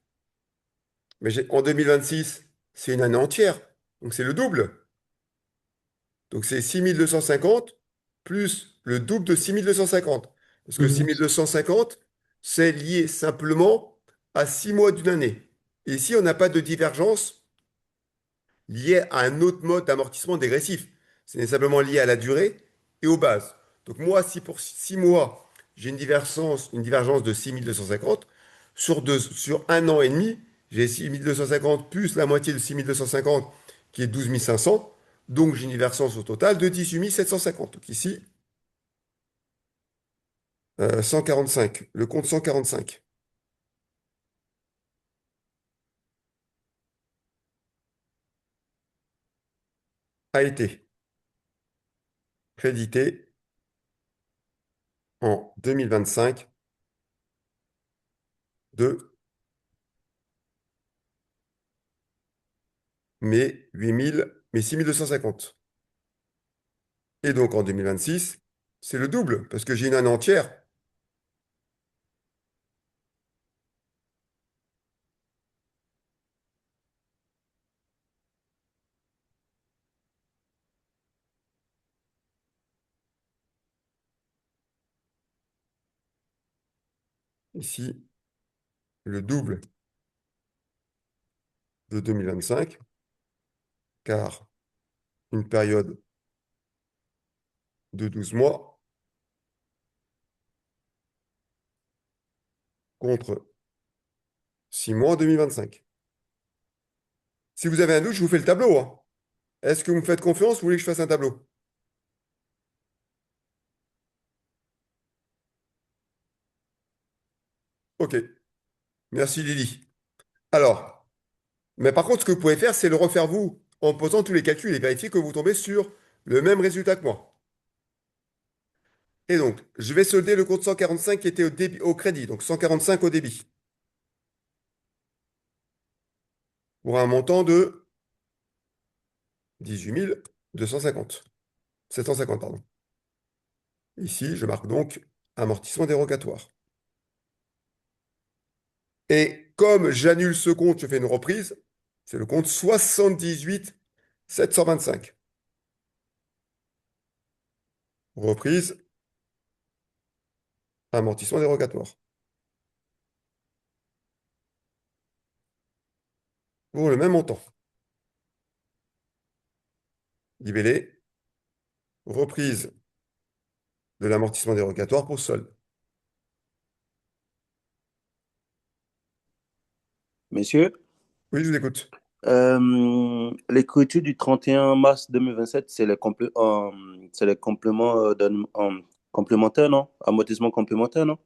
Mais en 2026, c'est une année entière. Donc c'est le double. Donc c'est 6 250 plus le double de 6 250. Parce que Mhm. 6 250, c'est lié simplement à 6 mois d'une année. Et ici, on n'a pas de divergence liée à un autre mode d'amortissement dégressif. C'est simplement lié à la durée et aux bases. Donc moi, si pour 6 mois, j'ai une divergence de 6 250, sur un an et demi, j'ai 6 250 plus la moitié de 6 250, qui est 12 500. Donc j'ai une divergence au total de 18 750. Donc ici, 145. Le compte 145 a été crédité en 2025 de mes 6 250. Et donc en 2026, c'est le double, parce que j'ai une année entière. Ici, le double de 2025, car une période de 12 mois contre 6 mois en 2025. Si vous avez un doute, je vous fais le tableau, hein. Est-ce que vous me faites confiance? Vous voulez que je fasse un tableau? Ok. Merci Lily. Alors, mais par contre, ce que vous pouvez faire, c'est le refaire vous, en posant tous les calculs et vérifier que vous tombez sur le même résultat que moi. Et donc, je vais solder le compte 145 qui était au crédit, donc 145 au débit, pour un montant de 18 250. 750, pardon. Ici, je marque donc amortissement dérogatoire. Et comme j'annule ce compte, je fais une reprise, c'est le compte 78 725. Reprise, amortissement dérogatoire. Pour le même montant. Libellé, reprise de l'amortissement dérogatoire pour solde. Monsieur, Oui, je vous écoute. l'écriture du 31 mars 2027, c'est les compléments complémentaires, non? Amortissement complémentaire, non?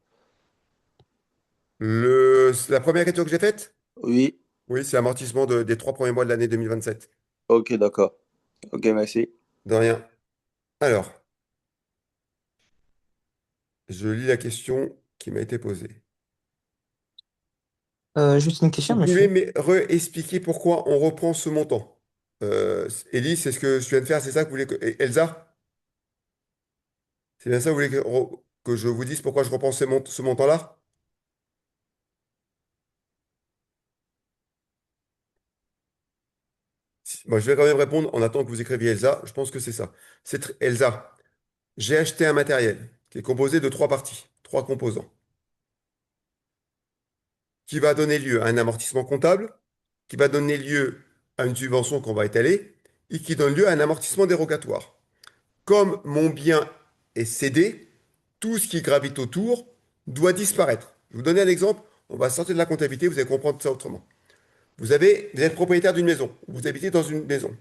La première écriture que j'ai faite? Oui, Oui, c'est amortissement des 3 premiers mois de l'année 2027. ok, d'accord. Ok, merci. De rien. Alors, je lis la question qui m'a été posée. Juste une question, Vous pouvez monsieur. me réexpliquer pourquoi on reprend ce montant? Ellie, c'est ce que je viens de faire, c'est ça que vous voulez et Elsa? C'est bien ça que vous voulez que je vous dise pourquoi je reprends ce montant-là? Moi, je vais quand même répondre en attendant que vous écriviez Elsa. Je pense que c'est ça. Elsa, j'ai acheté un matériel qui est composé de trois parties, trois composants, qui va donner lieu à un amortissement comptable, qui va donner lieu à une subvention qu'on va étaler et qui donne lieu à un amortissement dérogatoire. Comme mon bien est cédé, tout ce qui gravite autour doit disparaître. Je vais vous donner un exemple. On va sortir de la comptabilité, vous allez comprendre ça autrement. Vous êtes propriétaire d'une maison, vous habitez dans une maison,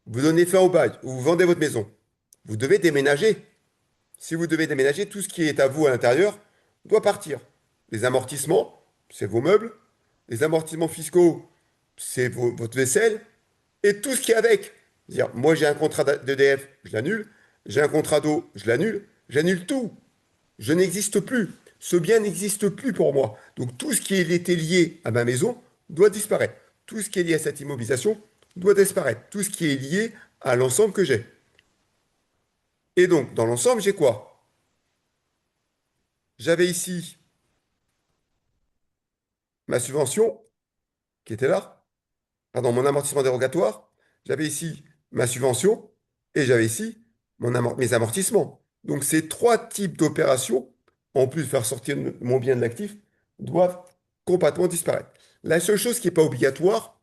vous donnez fin au bail, ou vous vendez votre maison. Vous devez déménager. Si vous devez déménager, tout ce qui est à vous à l'intérieur doit partir. Les amortissements, c'est vos meubles. Les amortissements fiscaux, c'est votre vaisselle. Et tout ce qui est avec. C'est-à-dire, moi j'ai un contrat d'EDF, je l'annule. J'ai un contrat d'eau, je l'annule. J'annule tout. Je n'existe plus. Ce bien n'existe plus pour moi. Donc tout ce qui était lié à ma maison doit disparaître. Tout ce qui est lié à cette immobilisation doit disparaître. Tout ce qui est lié à l'ensemble que j'ai. Et donc, dans l'ensemble, j'ai quoi? J'avais ici ma subvention qui était là. Pardon, mon amortissement dérogatoire. J'avais ici ma subvention et j'avais ici mes amortissements. Donc ces trois types d'opérations, en plus de faire sortir mon bien de l'actif, doivent complètement disparaître. La seule chose qui n'est pas obligatoire,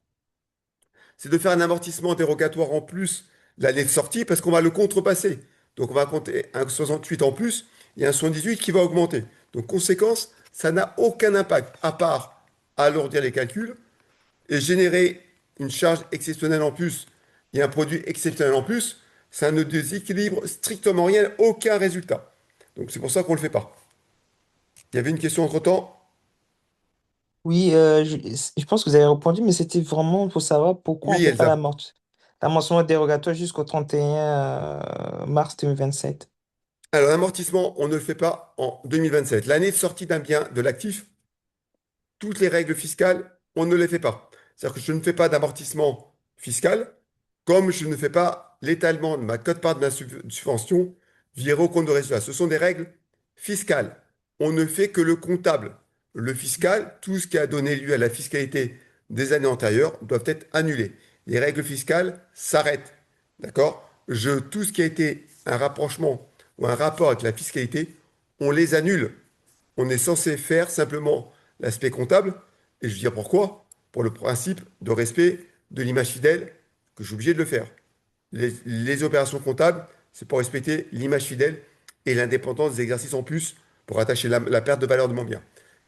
c'est de faire un amortissement dérogatoire en plus l'année de sortie parce qu'on va le contrepasser. Donc on va compter un 68 en plus et un 78 qui va augmenter. Donc conséquence, ça n'a aucun impact à part alourdir les calculs et générer une charge exceptionnelle en plus et un produit exceptionnel en plus, ça ne déséquilibre strictement rien, aucun résultat. Donc c'est pour ça qu'on ne le fait pas. Il y avait une question entre-temps? Oui, je pense que vous avez répondu, mais c'était vraiment pour savoir pourquoi on ne Oui, fait pas Elsa. l'amortissement dérogatoire jusqu'au 31 mars 2027. Alors l'amortissement, on ne le fait pas en 2027. L'année de sortie d'un bien de l'actif, toutes les règles fiscales, on ne les fait pas. C'est-à-dire que je ne fais pas d'amortissement fiscal, comme je ne fais pas l'étalement de ma quote-part de ma subvention virée au compte de résultat. Ce sont des règles fiscales. On ne fait que le comptable. Le fiscal, tout ce qui a donné lieu à la fiscalité des années antérieures, doivent être annulés. Les règles fiscales s'arrêtent. D'accord? Tout ce qui a été un rapprochement ou un rapport avec la fiscalité, on les annule. On est censé faire simplement l'aspect comptable, et je veux dire pourquoi? Pour le principe de respect de l'image fidèle, que je suis obligé de le faire. Les opérations comptables, c'est pour respecter l'image fidèle et l'indépendance des exercices en plus pour attacher la perte de valeur de mon bien.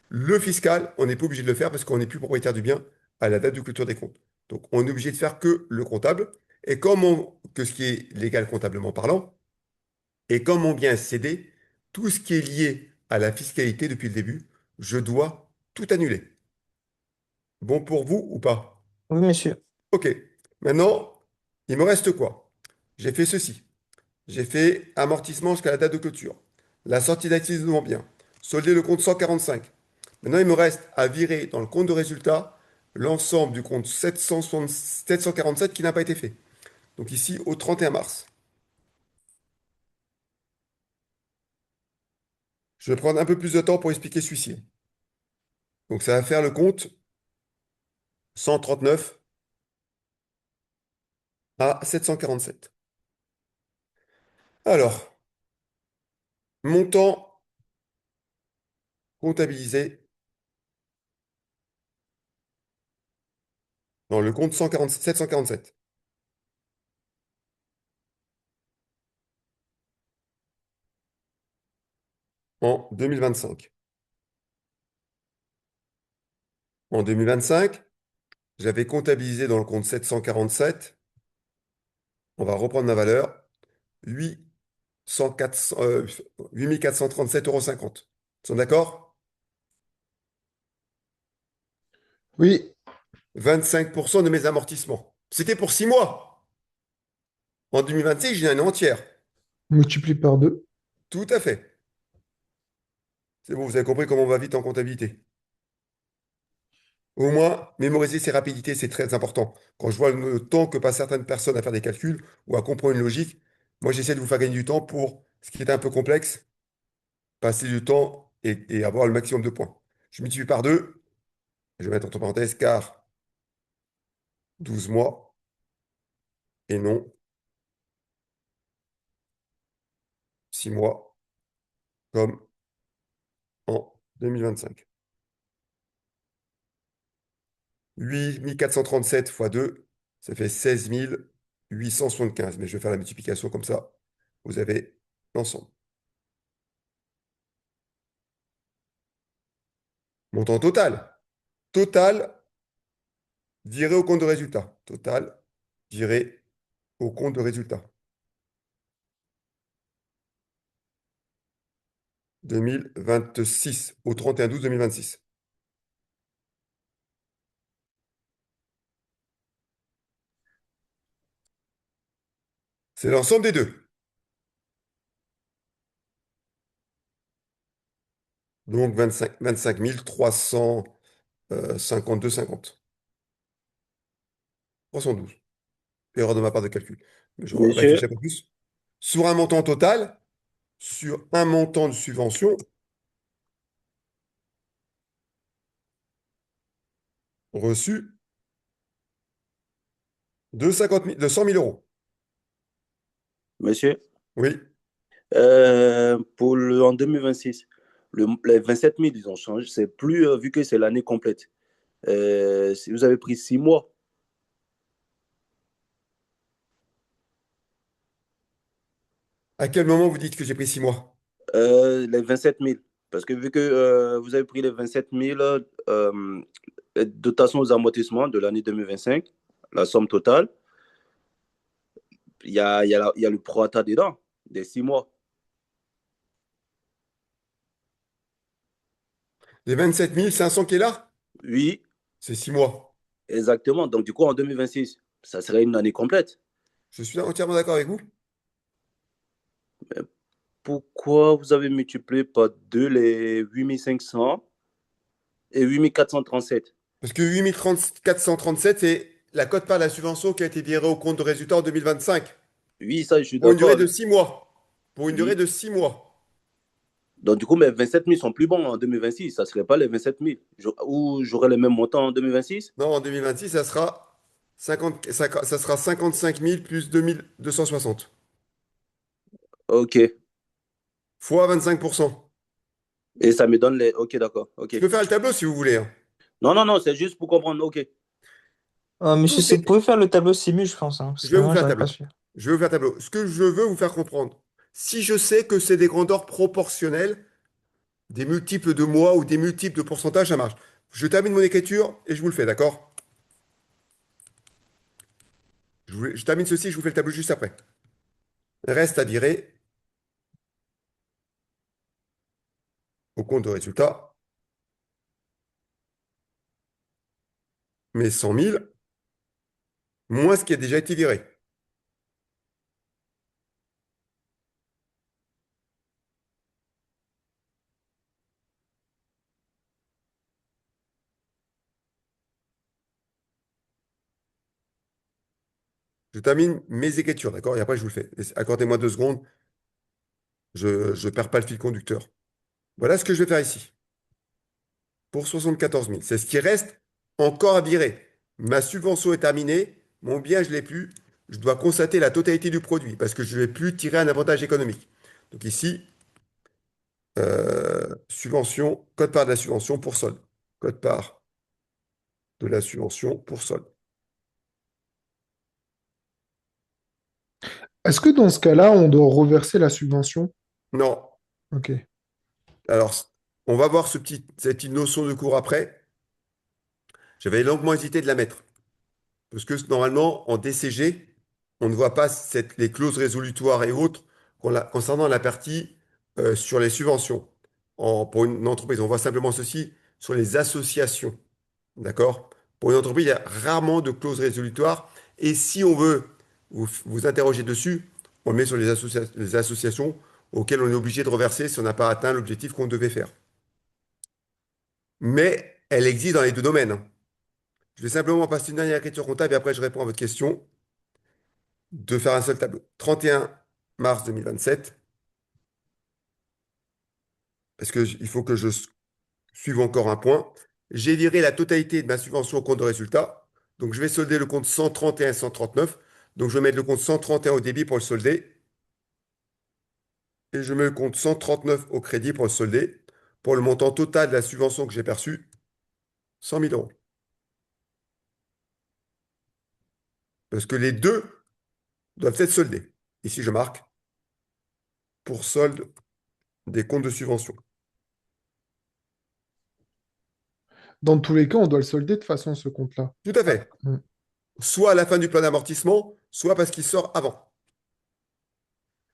Le fiscal, on n'est pas obligé de le faire parce qu'on n'est plus propriétaire du bien à la date de clôture des comptes. Donc, on est obligé de faire que le comptable, que ce qui est légal comptablement parlant, et comme mon bien est cédé, tout ce qui est lié à la fiscalité depuis le début, je dois tout annuler. Bon pour vous ou pas? Oui, monsieur. Ok. Maintenant, il me reste quoi? J'ai fait ceci. J'ai fait amortissement jusqu'à la date de clôture. La sortie d'activité de mon bien. Solder le compte 145. Maintenant, il me reste à virer dans le compte de résultat l'ensemble du compte 747 qui n'a pas été fait. Donc ici, au 31 mars. Je vais prendre un peu plus de temps pour expliquer celui-ci. Donc ça va faire le compte 139 à 747. Alors, montant comptabilisé dans le compte 747 en 2025. En 2025, j'avais comptabilisé dans le compte 747, on va reprendre ma valeur, 8 437,50 euros. Ils sont d'accord? Oui, 25% de mes amortissements. C'était pour 6 mois. En 2026, j'ai une année entière. multiplie par 2. Tout à fait. C'est bon, vous avez compris comment on va vite en comptabilité. Au moins, mémoriser ces rapidités, c'est très important. Quand je vois le temps que passent certaines personnes à faire des calculs ou à comprendre une logique, moi j'essaie de vous faire gagner du temps pour ce qui est un peu complexe, passer du temps et avoir le maximum de points. Je multiplie par 2, je vais mettre entre parenthèses car 12 mois et non 6 mois comme en 2025. 8437 fois 2, ça fait 16 875. Mais je vais faire la multiplication comme ça. Vous avez l'ensemble. Montant total. Total viré au compte de résultat. Total viré au compte de résultat. 2026 au 31/12/2026. C'est l'ensemble des deux. Donc 25 352,50. 312. Erreur de ma part de calcul. Mais je Monsieur, réfléchis un peu plus. Sur un montant total, sur un montant de subvention reçu de 100 000 euros. monsieur, Oui. en 2026, les 27 000, ils ont changé. C'est plus, vu que c'est l'année complète. Si vous avez pris 6 mois, À quel moment vous dites que j'ai pris 6 mois? les 27 000. Parce que vu que vous avez pris les 27 000 dotations aux amortissements de l'année 2025, la somme totale, il y a le prorata dedans, des 6 mois. Les 27 500 qui est là, Oui, c'est 6 mois. exactement. Donc, du coup, en 2026, ça serait une année complète. Je suis entièrement d'accord avec vous. Mais pourquoi vous avez multiplié par 2 les 8 500 et 8 437? Parce que 8437, c'est la quote-part de la subvention qui a été virée au compte de résultat en 2025. Oui, ça, je suis Pour une d'accord durée de avec. 6 mois. Pour une durée Oui. de 6 mois. Donc, du coup, mes 27 000 sont plus bons en 2026. Ça ne serait pas les 27 000. Ou j'aurais le même montant en 2026? Non, en 2026, ça sera 55 000 plus 2260. Ok. Fois 25%. Et ça me donne les. Ok, d'accord. Je Ok. peux faire le tableau si vous voulez, hein. Non, non, non, c'est juste pour comprendre. Ok. Monsieur, Tout vous est... pouvez faire le tableau simu, je pense, hein, parce Je que vais vous moi, faire le j'aurais pas tableau. su. Je vais vous faire le tableau. Ce que je veux vous faire comprendre, si je sais que c'est des grandeurs proportionnelles, des multiples de mois ou des multiples de pourcentages, ça marche. Je termine mon écriture et je vous le fais, d'accord? Je termine ceci, je vous fais le tableau juste après. Reste à virer au compte de résultat mes 100 000 moins ce qui a déjà été viré. Je termine mes écritures, d'accord? Et après, je vous le fais. Accordez-moi 2 secondes, je ne perds pas le fil conducteur. Voilà ce que je vais faire ici. Pour 74 000. C'est ce qui reste encore à virer. Ma subvention est terminée, mon bien, je ne l'ai plus. Je dois constater la totalité du produit parce que je ne vais plus tirer un avantage économique. Donc ici, subvention, code-part de la subvention pour solde. Code-part de la subvention pour solde. Est-ce que dans ce cas-là, on doit reverser la subvention? Non. Ok. Alors, on va voir cette petite notion de cours après. J'avais longuement hésité de la mettre. Parce que normalement, en DCG, on ne voit pas les clauses résolutoires et autres concernant la partie sur les subventions. Pour une entreprise, on voit simplement ceci sur les associations. D'accord? Pour une entreprise, il y a rarement de clauses résolutoires. Et si on veut vous interroger dessus, on le met sur les associations auxquelles on est obligé de reverser si on n'a pas atteint l'objectif qu'on devait faire. Mais elle existe dans les deux domaines, hein. Je vais simplement passer une dernière écriture comptable et après je réponds à votre question de faire un seul tableau. 31 mars 2027, parce qu'il faut que je suive encore un point. J'ai viré la totalité de ma subvention au compte de résultat. Donc je vais solder le compte 131 et 139. Donc je vais mettre le compte 131 au débit pour le solder. Et je mets le compte 139 au crédit pour le solder. Pour le montant total de la subvention que j'ai perçue, 100 000 euros. Parce que les deux doivent être soldés. Ici, je marque pour solde des comptes de subvention. Dans tous les cas, on doit le solder de façon ce compte-là. Tout à Ah, fait. Soit à la fin du plan d'amortissement, soit parce qu'il sort avant.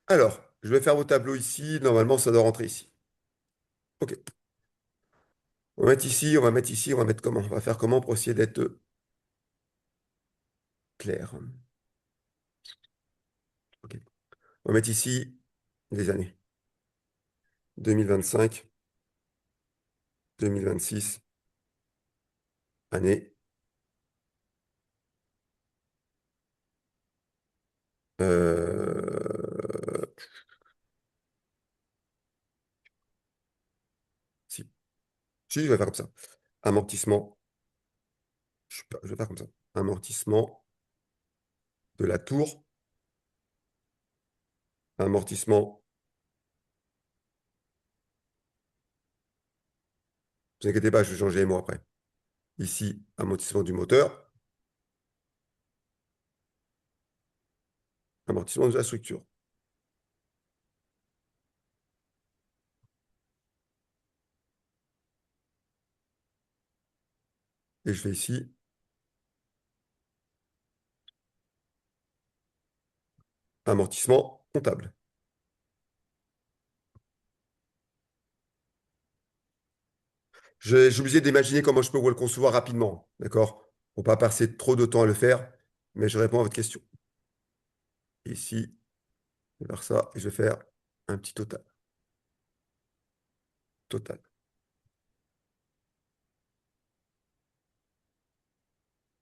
Alors, je vais faire vos tableaux ici. Normalement, ça doit rentrer ici. OK. On va mettre ici, on va mettre ici, on va mettre comment? On va faire comment pour essayer d'être clair. OK. On va mettre ici les années. 2025, 2026, année. Euh, Si. Si, je vais faire comme ça. Amortissement. Je vais faire comme ça. Amortissement de la tour. Amortissement. Ne vous inquiétez pas, je vais changer les mots après. Ici, amortissement du moteur. Amortissement de la structure. Et je fais ici amortissement comptable. J'ai obligé d'imaginer comment je peux vous le concevoir rapidement, d'accord? Pour pas passer trop de temps à le faire, mais je réponds à votre question. Ici, je vais faire ça et je vais faire un petit total. Total.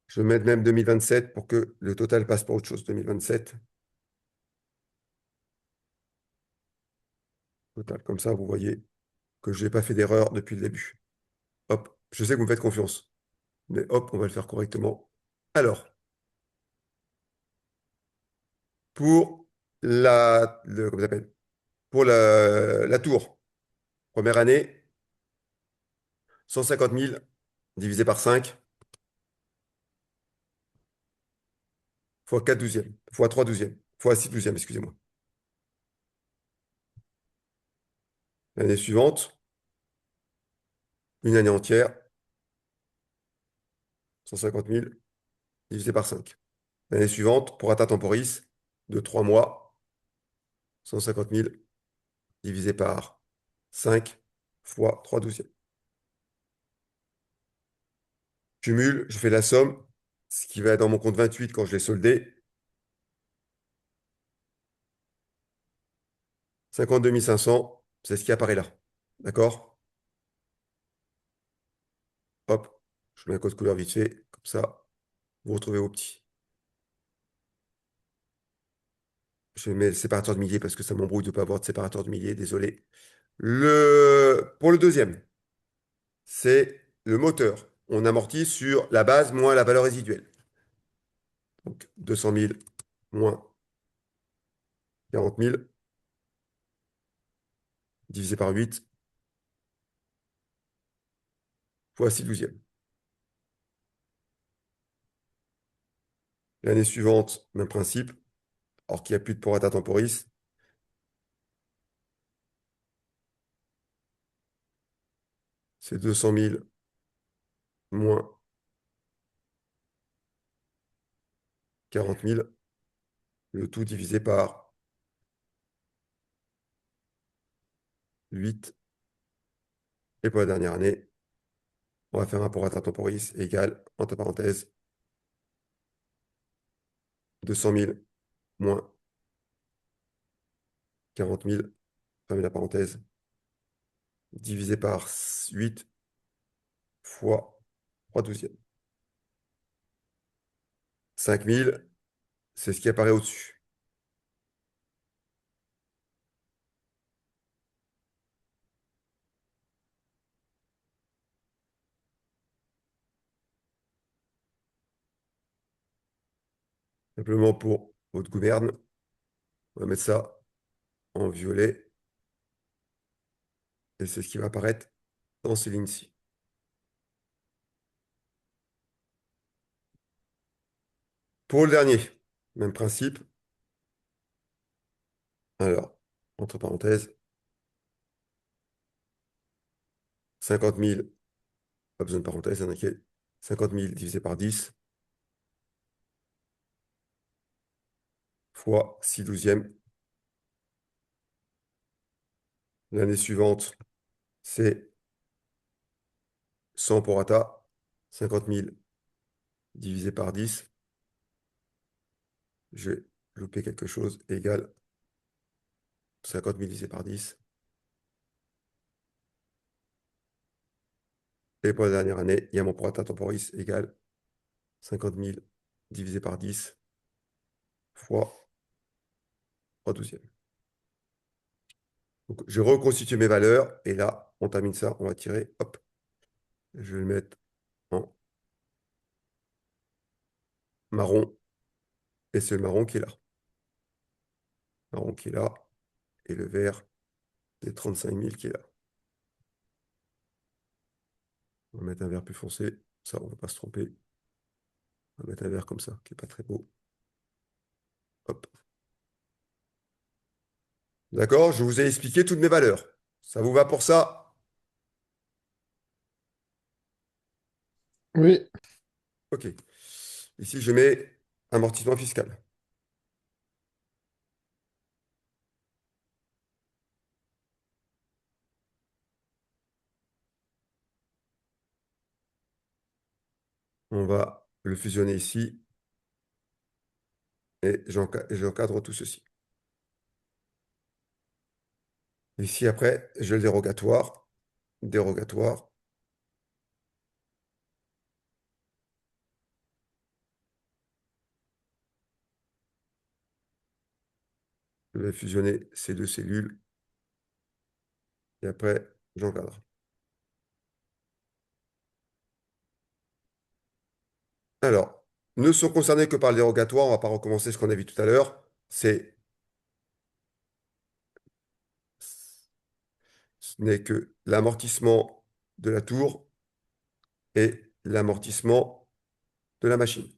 Je vais mettre même 2027 pour que le total passe pour autre chose. 2027. Total. Comme ça, vous voyez que je n'ai pas fait d'erreur depuis le début. Hop, je sais que vous me faites confiance, mais hop, on va le faire correctement. Alors, pour comment ça s'appelle? Pour la tour, première année, 150 000 divisé par 5 fois 4 douzièmes, fois 3 douzièmes, fois 6 douzièmes, excusez-moi. L'année suivante, une année entière, 150 000 divisé par 5. L'année suivante, prorata temporis de 3 mois, 150 000 divisé par 5 fois 3 douzièmes. Cumule, je fais la somme, ce qui va être dans mon compte 28 quand je l'ai soldé. 52 500, c'est ce qui apparaît là. D'accord? Hop, je mets un code couleur vite fait, comme ça, vous retrouvez vos petits. Je mets le séparateur de milliers parce que ça m'embrouille de ne pas avoir de séparateur de milliers, désolé. Pour le deuxième, c'est le moteur. On amortit sur la base moins la valeur résiduelle. Donc 200 000 moins 40 000 divisé par 8 fois 6 douzièmes. L'année suivante, même principe, alors qu'il n'y a plus de prorata temporis. C'est 200 000 moins 40 000, le tout divisé par 8. Et pour la dernière année, on va faire un prorata temporis égal, entre parenthèses, 200 000 moins 40 000, fermez la parenthèse, divisé par 8 fois 3 douzièmes. 5 000, c'est ce qui apparaît au-dessus. Simplement pour votre gouverne, on va mettre ça en violet. Et c'est ce qui va apparaître dans ces lignes-ci. Pour le dernier, même principe. Alors, entre parenthèses, 50 000, pas besoin de parenthèse, indiqué, 50 000 divisé par 10 fois 6 douzièmes. L'année suivante, c'est 100 prorata, 50 000 divisé par 10. Je vais louper quelque chose, égale 50 000 divisé par 10. Et pour la dernière année, il y a mon prorata temporis égale 50 000 divisé par 10 fois 3 douzièmes. Donc, je reconstitue mes valeurs et là, on termine ça. On va tirer, hop, je vais le mettre en marron et c'est le marron qui est là. Marron qui est là et le vert, c'est 35 000 qui est là. On va mettre un vert plus foncé, ça, on ne va pas se tromper. On va mettre un vert comme ça, qui n'est pas très beau. Hop. D'accord? Je vous ai expliqué toutes mes valeurs. Ça vous va pour ça? Oui, OK. Ici, je mets amortissement fiscal. On va le fusionner ici et j'encadre tout ceci. Ici, après, je le dérogatoire. Dérogatoire. Je vais fusionner ces deux cellules et après, j'encadre. Alors, ne sont concernés que par le dérogatoire. On ne va pas recommencer ce qu'on a vu tout à l'heure. Ce n'est que l'amortissement de la tour et l'amortissement de la machine,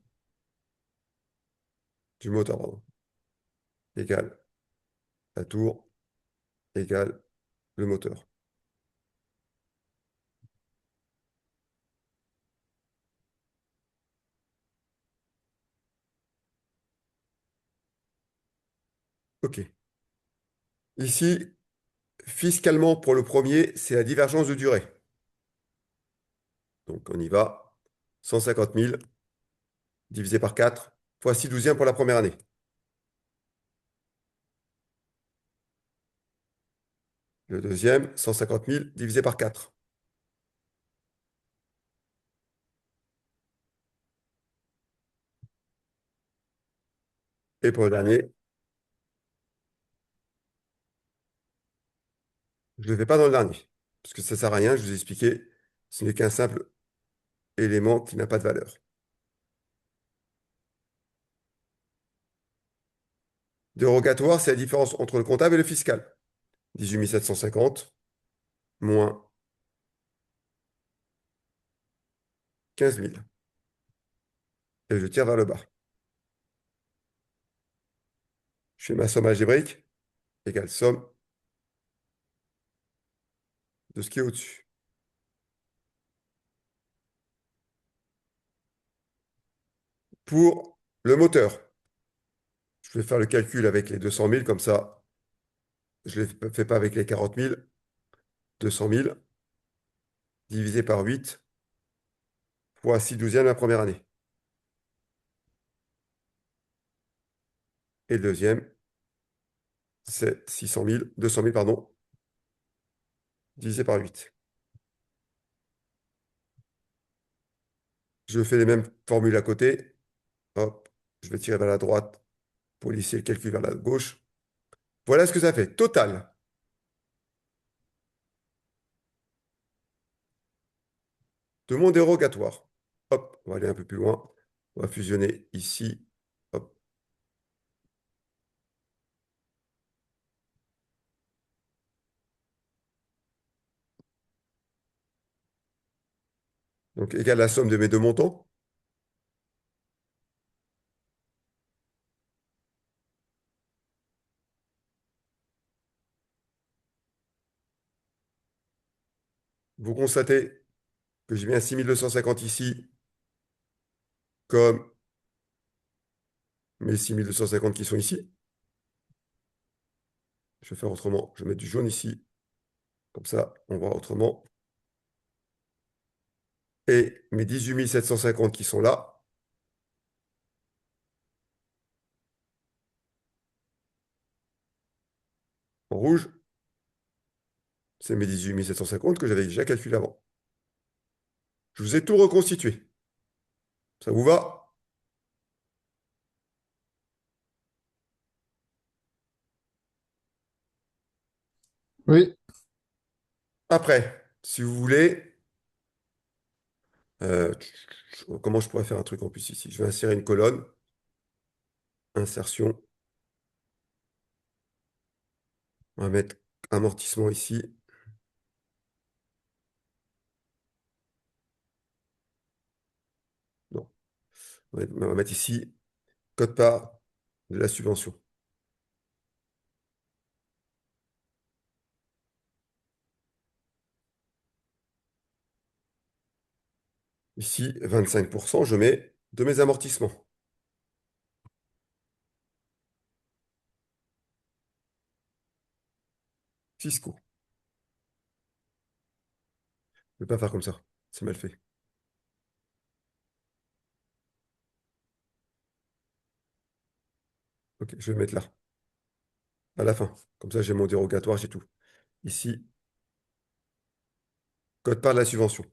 du moteur, pardon, égale la tour égale le moteur. OK. Ici, fiscalement, pour le premier, c'est la divergence de durée. Donc, on y va. 150 000 divisé par 4 fois 6 douzièmes pour la première année. Le deuxième, 150 000 divisé par 4. Et pour le dernier, je ne le fais pas dans le dernier, parce que ça ne sert à rien, je vous ai expliqué, ce n'est qu'un simple élément qui n'a pas de valeur. Dérogatoire, c'est la différence entre le comptable et le fiscal. 18 750 moins 15 000. Et je tire vers le bas. Je fais ma somme algébrique égale somme de ce qui est au-dessus. Pour le moteur, je vais faire le calcul avec les 200 000, comme ça, je ne le fais pas avec les 40 000. 200 000 divisé par 8 fois 6 douzièmes la première année. Et le deuxième, c'est 200 000, pardon, divisé par 8. Je fais les mêmes formules à côté. Hop, je vais tirer vers la droite pour lisser le calcul vers la gauche. Voilà ce que ça fait. Total de mon dérogatoire. Hop, on va aller un peu plus loin. On va fusionner ici. Hop. Donc, égale la somme de mes deux montants. Vous constatez que j'ai bien 6250 ici, comme mes 6250 qui sont ici. Je vais faire autrement. Je vais mettre du jaune ici. Comme ça, on voit autrement. Et mes 18 750 qui sont là. En rouge, c'est mes 18 750 que j'avais déjà calculé avant. Je vous ai tout reconstitué. Ça vous va? Oui, Après, si vous voulez, euh, comment je pourrais faire un truc en plus ici? Je vais insérer une colonne. Insertion. On va mettre amortissement ici. Non. On va mettre ici quote-part de la subvention. Ici, 25%, je mets de mes amortissements fiscaux. Je ne vais pas faire comme ça. C'est mal fait. Ok, je vais mettre là, à la fin. Comme ça, j'ai mon dérogatoire, j'ai tout. Ici, quote-part de la subvention.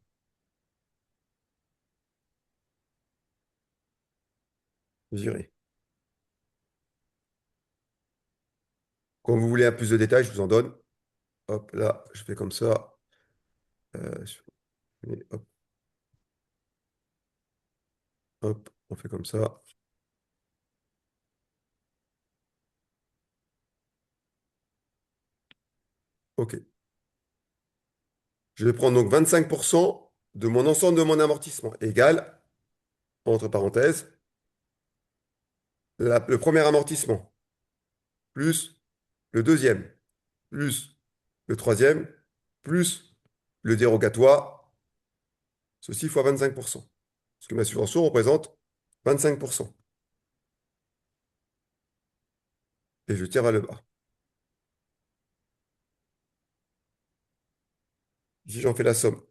Viré. Quand vous voulez un plus de détails, je vous en donne. Hop, là, je fais comme ça. Hop, hop, on fait comme ça. OK. Je vais prendre donc 25% de mon ensemble de mon amortissement, égal, entre parenthèses, le premier amortissement, plus le deuxième, plus le troisième, plus le dérogatoire, ceci fois 25%. Parce que ma subvention représente 25%. et je tire vers le bas. Ici, j'en fais la somme.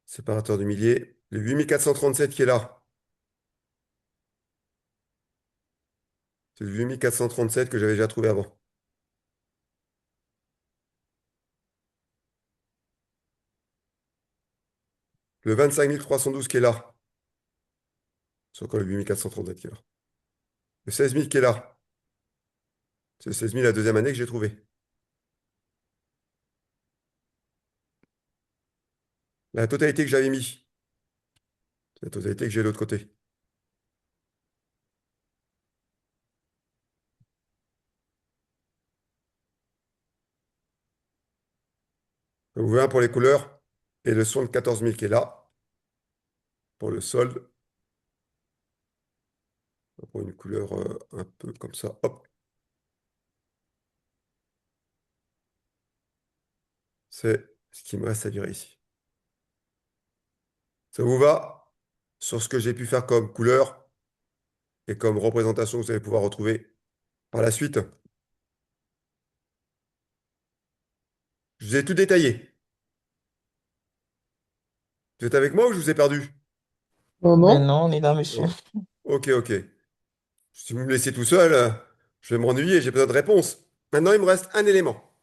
Séparateur du millier. Le 8437 qui est là. C'est le 8437 que j'avais déjà trouvé avant. Le 25312 qui est là. C'est encore le 8437 qui est là. Le 16000 qui est là. C'est le 16000 la deuxième année que j'ai trouvé. La totalité que j'avais mis. C'est la totalité que j'ai de l'autre côté. Vous voyez un pour les couleurs. Et le son de 14000 qui est là. Pour le solde. Pour une couleur un peu comme ça. Hop. C'est ce qui me reste à virer ici. Ça vous va? Sur ce que j'ai pu faire comme couleur et comme représentation que vous allez pouvoir retrouver par la suite. Je vous ai tout détaillé. Vous êtes avec moi ou je vous ai perdu? Non, Ben non. non, on est là, monsieur. Oh. Ok, ok. Si vous me laissez tout seul, je vais m'ennuyer, j'ai besoin de réponses. Maintenant, il me reste un élément.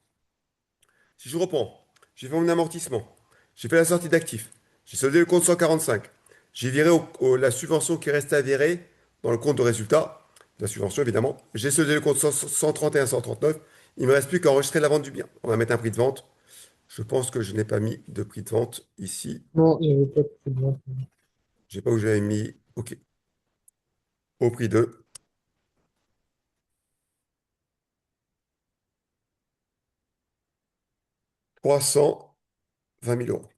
Si je reprends, j'ai fait mon amortissement, j'ai fait la sortie d'actifs, j'ai soldé le compte 145, j'ai viré la subvention qui restait à virer dans le compte de résultat, la subvention évidemment, j'ai soldé le compte 131, 139, il ne me reste plus qu'à enregistrer la vente du bien. On va mettre un prix de vente. Je pense que je n'ai pas mis de prix de vente ici. Non, il n'y avait pas de problème. Je ne sais pas où j'avais mis. OK. Au prix de 320 000 euros.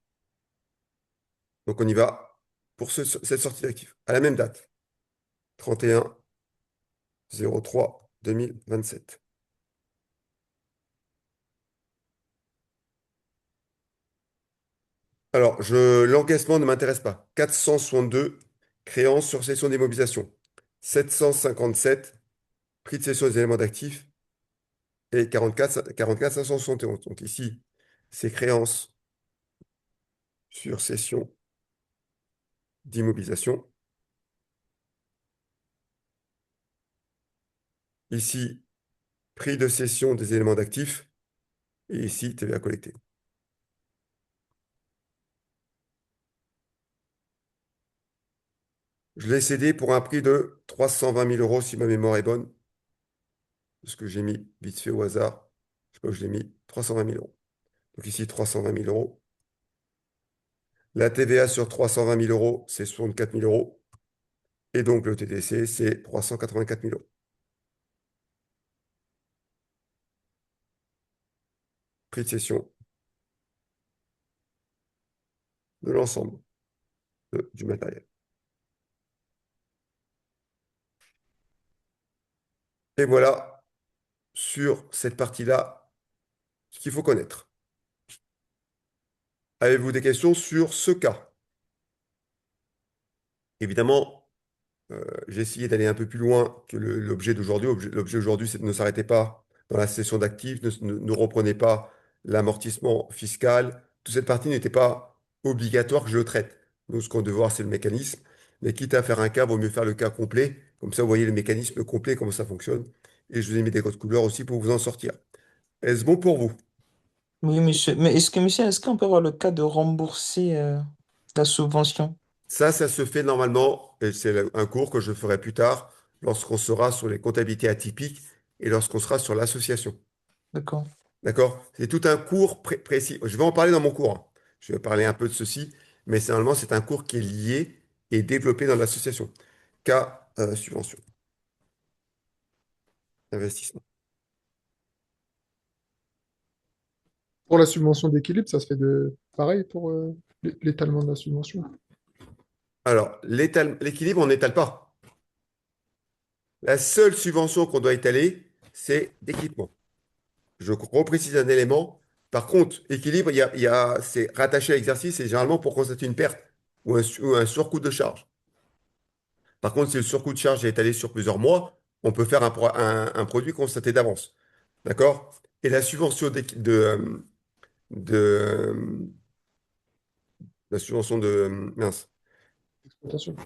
Donc on y va pour cette sortie d'actifs. À la même date, 31/03/2027. Alors, l'encaissement ne m'intéresse pas. 462, créances sur cession d'immobilisation. 757, prix de cession des éléments d'actifs. Et 44 571. Donc ici, c'est créances sur cession d'immobilisation. Ici, prix de cession des éléments d'actifs. Et ici, TVA collectée. Je l'ai cédé pour un prix de 320 000 euros si ma mémoire est bonne. Ce que j'ai mis vite fait au hasard. Je sais pas où je l'ai mis. 320 000 euros. Donc ici, 320 000 euros. La TVA sur 320 000 euros, c'est 64 000 euros. Et donc le TTC, c'est 384 000 euros. Prix de cession de l'ensemble du matériel. Et voilà sur cette partie-là ce qu'il faut connaître. Avez-vous des questions sur ce cas? Évidemment, j'ai essayé d'aller un peu plus loin que l'objet d'aujourd'hui. L'objet d'aujourd'hui, ne s'arrêtait pas dans la cession d'actifs, ne reprenait pas l'amortissement fiscal. Toute cette partie n'était pas obligatoire que je le traite. Nous, ce qu'on doit voir, c'est le mécanisme. Mais quitte à faire un cas, vaut mieux faire le cas complet. Comme ça, vous voyez le mécanisme complet, comment ça fonctionne. Et je vous ai mis des codes couleurs aussi pour vous en sortir. Est-ce bon pour vous? Oui, monsieur. Mais est-ce qu'on peut avoir le cas de rembourser la subvention? Ça se fait normalement, et c'est un cours que je ferai plus tard, lorsqu'on sera sur les comptabilités atypiques et lorsqu'on sera sur l'association. D'accord. D'accord? C'est tout un cours précis. Je vais en parler dans mon cours, hein. Je vais parler un peu de ceci, mais normalement, c'est un cours qui est lié et développé dans l'association. Cas subvention, investissement. Pour la subvention d'équilibre, ça se fait de pareil pour l'étalement de la subvention. Alors, l'équilibre, on n'étale pas. La seule subvention qu'on doit étaler, c'est l'équipement. Je reprécise un élément, Par contre, équilibre, c'est rattaché à l'exercice et généralement pour constater une perte ou un surcoût de charge. Par contre, si le surcoût de charge est étalé sur plusieurs mois, on peut faire un produit constaté d'avance. D'accord? Et la subvention de- la subvention de mince, Exploitation.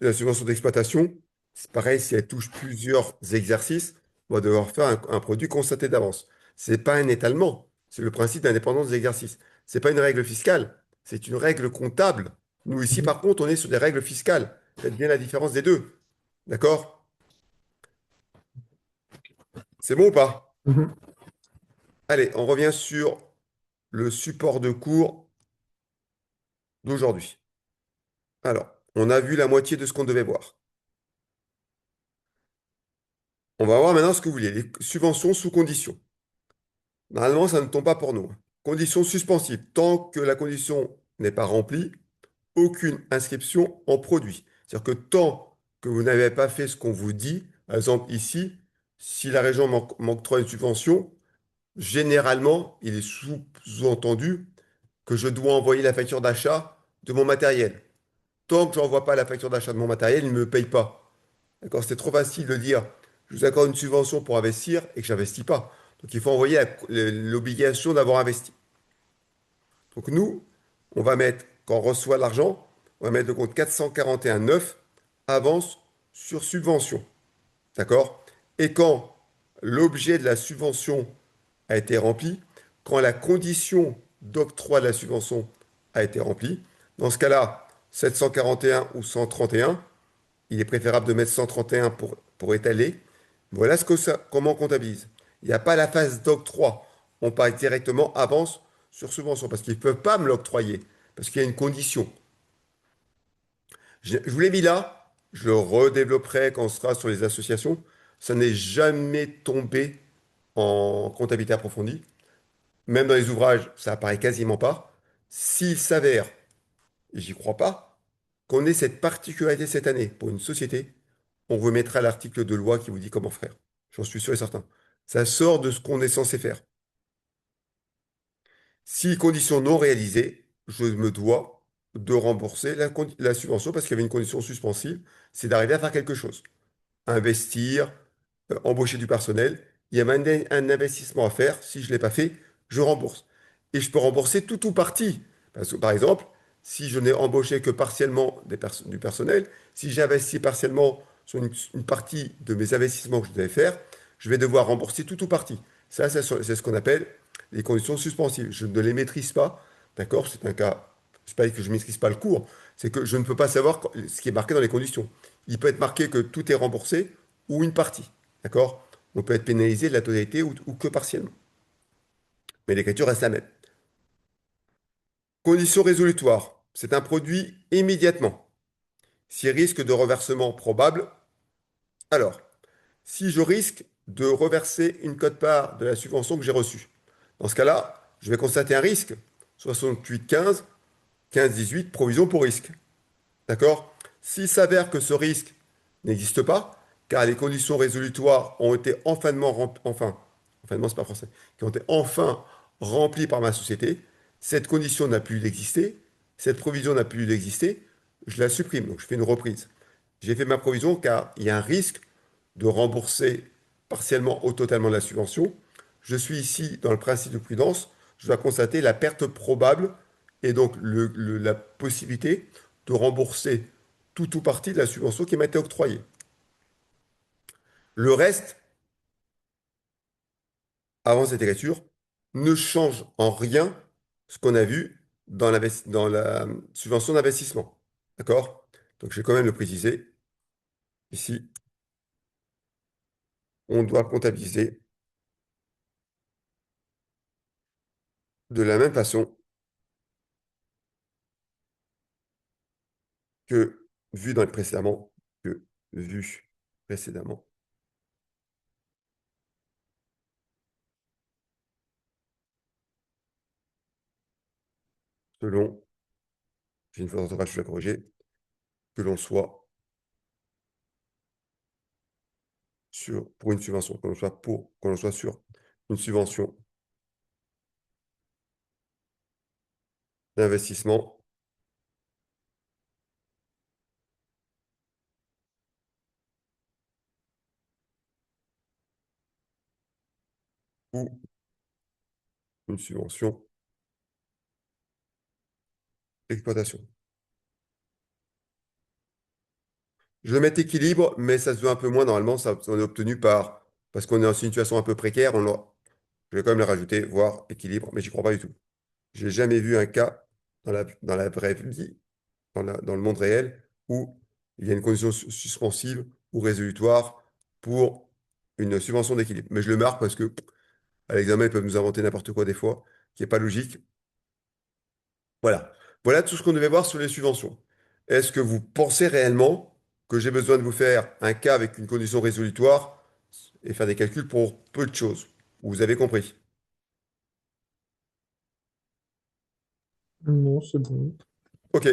la subvention d'exploitation, c'est pareil, si elle touche plusieurs exercices, on va devoir faire un produit constaté d'avance. C'est pas un étalement, c'est le principe d'indépendance des exercices. C'est pas une règle fiscale, c'est une règle comptable. Nous, ici, Mhm. par contre, on est sur des règles fiscales. Faites bien la différence des deux. D'accord? C'est bon ou pas? Mhm. Allez, on revient sur le support de cours d'aujourd'hui. Alors, on a vu la moitié de ce qu'on devait voir. On va voir maintenant ce que vous voulez. Les subventions sous condition. Normalement, ça ne tombe pas pour nous. Condition suspensive. Tant que la condition n'est pas remplie, aucune inscription en produit. C'est-à-dire que tant que vous n'avez pas fait ce qu'on vous dit, par exemple ici, si la région m'octroie une subvention, généralement, il est sous-entendu que je dois envoyer la facture d'achat de mon matériel. Tant que je n'envoie pas la facture d'achat de mon matériel, il ne me paye pas. D'accord? C'est trop facile de dire, je vous accorde une subvention pour investir et que je n'investis pas. Donc il faut envoyer l'obligation d'avoir investi. Donc nous, on va mettre, quand on reçoit l'argent, on va mettre le compte 441,9, avance sur subvention. D'accord? Et quand l'objet de la subvention a été rempli, quand la condition d'octroi de la subvention a été remplie, dans ce cas-là, 741 ou 131, il est préférable de mettre 131 pour étaler. Voilà comment on comptabilise. Il n'y a pas la phase d'octroi. On passe directement avance sur subvention parce qu'ils ne peuvent pas me l'octroyer, parce qu'il y a une condition. Je vous l'ai mis là, je le redévelopperai quand on sera sur les associations. Ça n'est jamais tombé en comptabilité approfondie. Même dans les ouvrages, ça apparaît quasiment pas. S'il s'avère, et j'y crois pas, qu'on ait cette particularité cette année pour une société, on vous mettra l'article de loi qui vous dit comment faire. J'en suis sûr et certain. Ça sort de ce qu'on est censé faire. Si condition non réalisée, je me dois de rembourser la subvention parce qu'il y avait une condition suspensive, c'est d'arriver à faire quelque chose. Investir, embaucher du personnel. Il y a un investissement à faire. Si je ne l'ai pas fait, je rembourse. Et je peux rembourser tout ou partie. Parce que, par exemple, si je n'ai embauché que partiellement du personnel, si j'investis partiellement sur une partie de mes investissements que je devais faire, je vais devoir rembourser tout ou partie. Ça, c'est ce qu'on appelle les conditions suspensives. Je ne les maîtrise pas. D'accord? C'est un cas. C'est pas que je ne maîtrise pas le cours. C'est que je ne peux pas savoir ce qui est marqué dans les conditions. Il peut être marqué que tout est remboursé ou une partie. D'accord? On peut être pénalisé de la totalité ou que partiellement. Mais l'écriture reste la même. Condition résolutoire. C'est un produit immédiatement. Si risque de reversement probable, alors, si je risque de reverser une quote-part de la subvention que j'ai reçue, dans ce cas-là, je vais constater un risque. 68,15, 15,18, provision pour risque. D'accord? S'il s'avère que ce risque n'existe pas, car les conditions résolutoires ont été enfin, c'est pas français, qui ont été enfin remplies par ma société, cette condition n'a plus d'exister, cette provision n'a plus d'exister, je la supprime, donc je fais une reprise. J'ai fait ma provision car il y a un risque de rembourser partiellement ou totalement la subvention. Je suis ici dans le principe de prudence, je dois constater la perte probable et donc la possibilité de rembourser tout ou partie de la subvention qui m'a été octroyée. Le reste, avant cette écriture, ne change en rien ce qu'on a vu dans la subvention d'investissement. D'accord? Donc je vais quand même le préciser. Ici, on doit comptabiliser de la même façon que vu dans le précédemment, que vu précédemment, selon, j'ai une faute d'orthographe, je vais la corriger, que l'on soit pour une subvention, que l'on soit sur une subvention d'investissement ou une subvention d'exploitation. Je vais mettre équilibre, mais ça se veut un peu moins. Normalement, ça, on est obtenu parce qu'on est dans une situation un peu précaire. Je vais quand même le rajouter, voire équilibre, mais j'y crois pas du tout. J'ai jamais vu un cas dans la vraie vie, dans le monde réel, où il y a une condition suspensive ou résolutoire pour une subvention d'équilibre. Mais je le marque parce que à l'examen, ils peuvent nous inventer n'importe quoi des fois, qui n'est pas logique. Voilà. Voilà tout ce qu'on devait voir sur les subventions. Est-ce que vous pensez réellement que j'ai besoin de vous faire un cas avec une condition résolutoire et faire des calculs pour peu de choses? Vous avez compris. Non, c'est bon. OK.